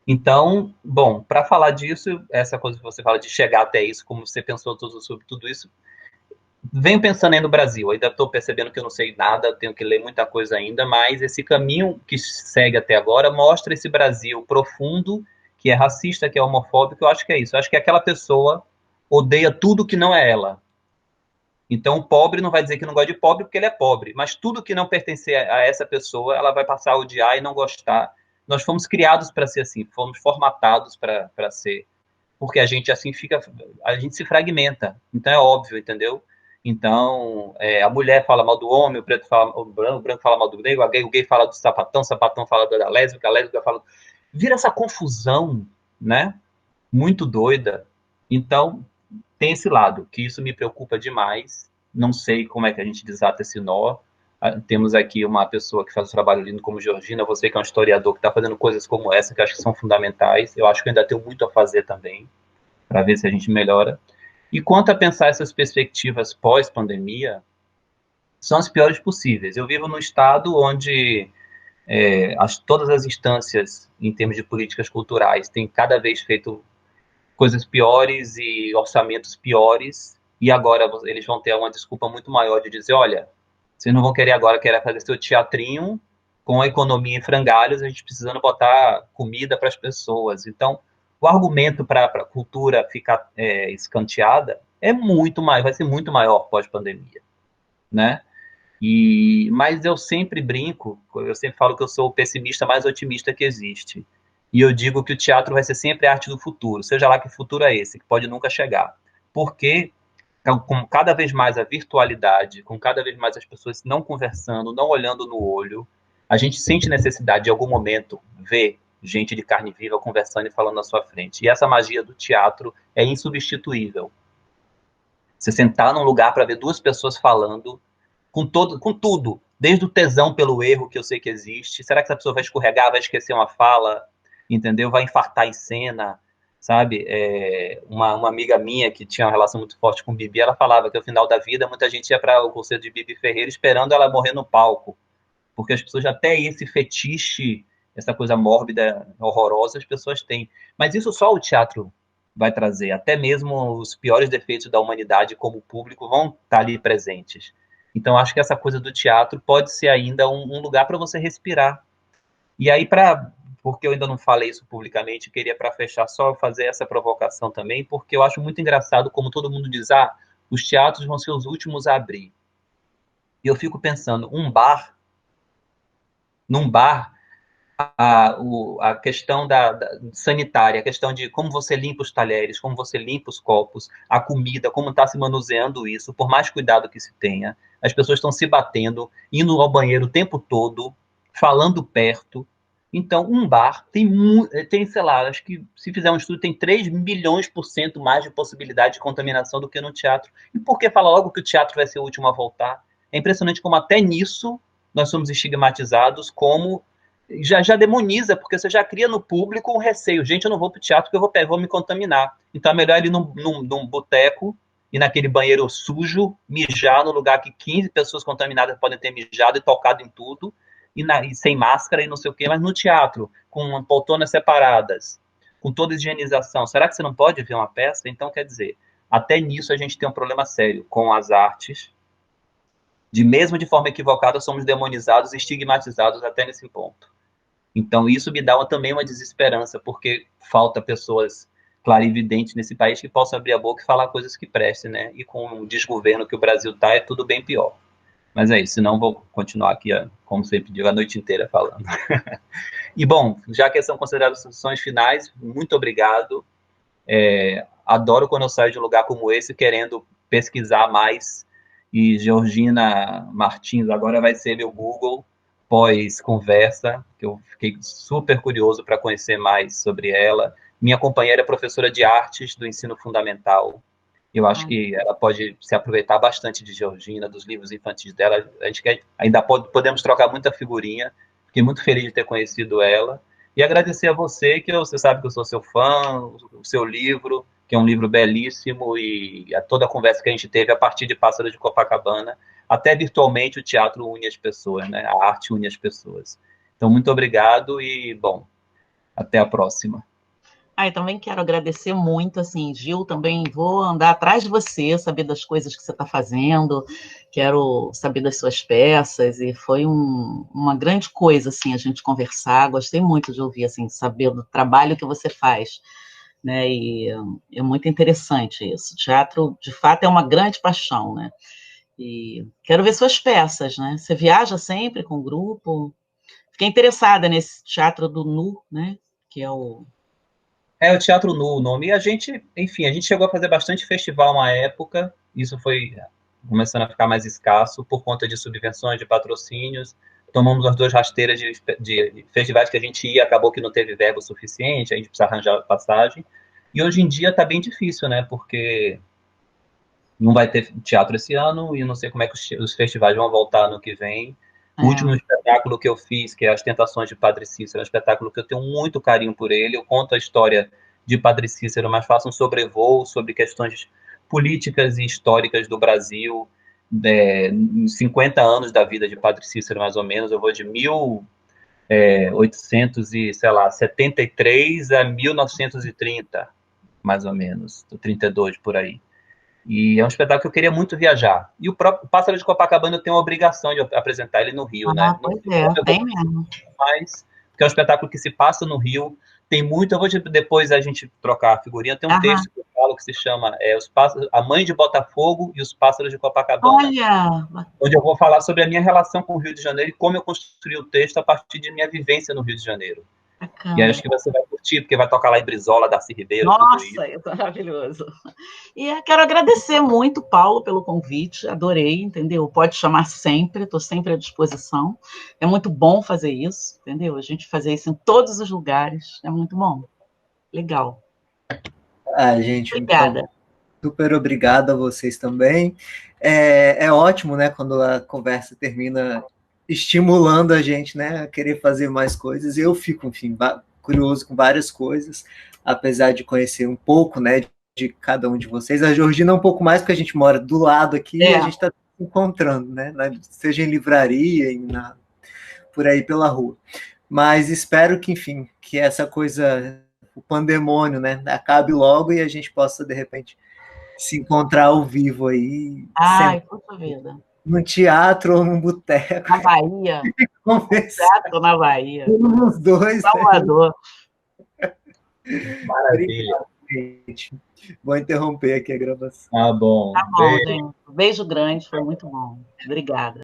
Então, bom, para falar disso, essa coisa que você fala de chegar até isso, como você pensou sobre tudo isso, venho pensando aí no Brasil. Ainda estou percebendo que eu não sei nada, tenho que ler muita coisa ainda, mas esse caminho que segue até agora mostra esse Brasil profundo, que é racista, que é homofóbico. Eu acho que é isso. Eu acho que aquela pessoa odeia tudo que não é ela. Então, o pobre não vai dizer que não gosta de pobre porque ele é pobre, mas tudo que não pertencer a essa pessoa, ela vai passar a odiar e não gostar. Nós fomos criados para ser assim, fomos formatados para ser, porque a gente assim fica, a gente se fragmenta. Então é óbvio, entendeu? Então, a mulher fala mal do homem, o preto fala, o branco fala mal do negro, o gay fala do sapatão, o sapatão fala da lésbica, a lésbica fala. Vira essa confusão, né? Muito doida. Então, tem esse lado, que isso me preocupa demais. Não sei como é que a gente desata esse nó. Temos aqui uma pessoa que faz um trabalho lindo como Georgina, você que é um historiador que está fazendo coisas como essa, que eu acho que são fundamentais. Eu acho que ainda tenho muito a fazer também, para ver se a gente melhora. E quanto a pensar essas perspectivas pós-pandemia, são as piores possíveis. Eu vivo num estado onde todas as instâncias, em termos de políticas culturais, têm cada vez feito coisas piores e orçamentos piores, e agora eles vão ter uma desculpa muito maior de dizer, olha, vocês não vão querer agora querer fazer seu teatrinho com a economia em frangalhos, a gente precisando botar comida para as pessoas. Então, o argumento para a cultura ficar escanteada é muito mais, vai ser muito maior pós-pandemia, né? Mas eu sempre brinco, eu sempre falo que eu sou o pessimista mais otimista que existe. E eu digo que o teatro vai ser sempre a arte do futuro, seja lá que futuro é esse, que pode nunca chegar. Porque com cada vez mais a virtualidade, com cada vez mais as pessoas não conversando, não olhando no olho, a gente sente necessidade de, em algum momento, ver gente de carne viva conversando e falando na sua frente. E essa magia do teatro é insubstituível. Você sentar num lugar para ver 2 pessoas falando com tudo, desde o tesão pelo erro que eu sei que existe. Será que essa pessoa vai escorregar, vai esquecer uma fala, entendeu? Vai infartar em cena, sabe? Uma amiga minha que tinha uma relação muito forte com Bibi, ela falava que no final da vida muita gente ia para o concerto de Bibi Ferreira esperando ela morrer no palco, porque as pessoas já têm esse fetiche, essa coisa mórbida, horrorosa, as pessoas têm. Mas isso só o teatro vai trazer. Até mesmo os piores defeitos da humanidade, como público, vão estar ali presentes. Então, acho que essa coisa do teatro pode ser ainda um lugar para você respirar. E aí, porque eu ainda não falei isso publicamente, queria, para fechar, só fazer essa provocação também, porque eu acho muito engraçado como todo mundo diz, os teatros vão ser os últimos a abrir. E eu fico pensando, num bar, a questão sanitária, a questão de como você limpa os talheres, como você limpa os copos, a comida, como está se manuseando isso, por mais cuidado que se tenha. As pessoas estão se batendo, indo ao banheiro o tempo todo, falando perto. Então, um bar tem, sei lá, acho que se fizer um estudo, tem 3 milhões por cento mais de possibilidade de contaminação do que no teatro. E por que fala logo que o teatro vai ser o último a voltar? É impressionante como até nisso nós somos estigmatizados como já demoniza, porque você já cria no público um receio. Gente, eu não vou para o teatro porque eu vou me contaminar. Então é melhor ir num boteco e naquele banheiro sujo, mijar no lugar que 15 pessoas contaminadas podem ter mijado e tocado em tudo, e sem máscara e não sei o quê, mas no teatro, com poltronas separadas, com toda a higienização. Será que você não pode ver uma peça? Então, quer dizer, até nisso a gente tem um problema sério com as artes, mesmo de forma equivocada, somos demonizados e estigmatizados até nesse ponto. Então, isso me dá também uma desesperança, porque falta pessoas clarividentes nesse país que possam abrir a boca e falar coisas que prestem, né? E com o desgoverno que o Brasil está, é tudo bem pior. Mas é isso, senão vou continuar aqui, como sempre digo, a noite inteira falando. E, bom, já que são considerações finais, muito obrigado. Adoro quando eu saio de um lugar como esse, querendo pesquisar mais. E Georgina Martins agora vai ser meu Google pós-conversa, que eu fiquei super curioso para conhecer mais sobre ela. Minha companheira é professora de artes do ensino fundamental. Eu acho que ela pode se aproveitar bastante de Georgina, dos livros infantis dela. A gente ainda podemos trocar muita figurinha. Fiquei muito feliz de ter conhecido ela. E agradecer a você, que você sabe que eu sou seu fã, o seu livro, que é um livro belíssimo, e a toda a conversa que a gente teve a partir de Pássaro de Copacabana, até virtualmente o teatro une as pessoas, né? A arte une as pessoas. Então, muito obrigado e, bom, até a próxima. Eu também quero agradecer muito, assim, Gil, também vou andar atrás de você, saber das coisas que você está fazendo, quero saber das suas peças, e foi uma grande coisa, assim, a gente conversar, gostei muito de ouvir, assim, saber do trabalho que você faz, né, e é muito interessante isso. Teatro, de fato, é uma grande paixão, né, e quero ver suas peças, né, você viaja sempre com o grupo? Fiquei interessada nesse Teatro do Nu, né, que é o... É o Teatro Nu o nome. E a gente, enfim, a gente chegou a fazer bastante festival uma época, isso foi começando a ficar mais escasso por conta de subvenções, de patrocínios. Tomamos as duas rasteiras de festivais que a gente ia, acabou que não teve verba suficiente, a gente precisa arranjar passagem. E hoje em dia está bem difícil, né? Porque não vai ter teatro esse ano e não sei como é que os festivais vão voltar no que vem. O último espetáculo que eu fiz, que é As Tentações de Padre Cícero, é um espetáculo que eu tenho muito carinho por ele. Eu conto a história de Padre Cícero, mas faço um sobrevoo sobre questões políticas e históricas do Brasil, 50 anos da vida de Padre Cícero, mais ou menos. Eu vou de 1873 a 1930, mais ou menos, 32 por aí. E é um espetáculo que eu queria muito viajar. E o próprio Pássaro de Copacabana eu tenho a obrigação de apresentar ele no Rio, né? Pois é, tem mesmo. Mas, porque é um espetáculo que se passa no Rio, tem muito, eu vou depois a gente trocar a figurinha, tem um texto que eu falo que se chama A Mãe de Botafogo e os Pássaros de Copacabana. Olha! Onde eu vou falar sobre a minha relação com o Rio de Janeiro e como eu construí o texto a partir de minha vivência no Rio de Janeiro. Bacana. E aí acho que você vai curtir, porque vai tocar lá em Brizola, Darcy Ribeiro. Nossa, é maravilhoso. E quero agradecer muito, Paulo, pelo convite, adorei, entendeu? Pode chamar sempre, estou sempre à disposição. É muito bom fazer isso, entendeu? A gente fazer isso em todos os lugares, é muito bom. Legal. Gente, obrigada. Então, super obrigado a vocês também. É ótimo, né, quando a conversa termina estimulando a gente, né, a querer fazer mais coisas. Eu fico, enfim, curioso com várias coisas, apesar de conhecer um pouco, né, de cada um de vocês. A Georgina um pouco mais, porque a gente mora do lado aqui e a gente está se encontrando, né, seja em livraria, por aí pela rua. Mas espero que, enfim, que essa coisa, o pandemônio, né, acabe logo e a gente possa, de repente, se encontrar ao vivo aí. Ai, puxa vida. No teatro ou num boteco. Na Bahia. Teatro na Bahia. Os dois. Salvador. Maravilha. Gente. Vou interromper aqui a gravação. Tá bom. Tá bom, gente. Beijo grande, foi muito bom. Obrigada.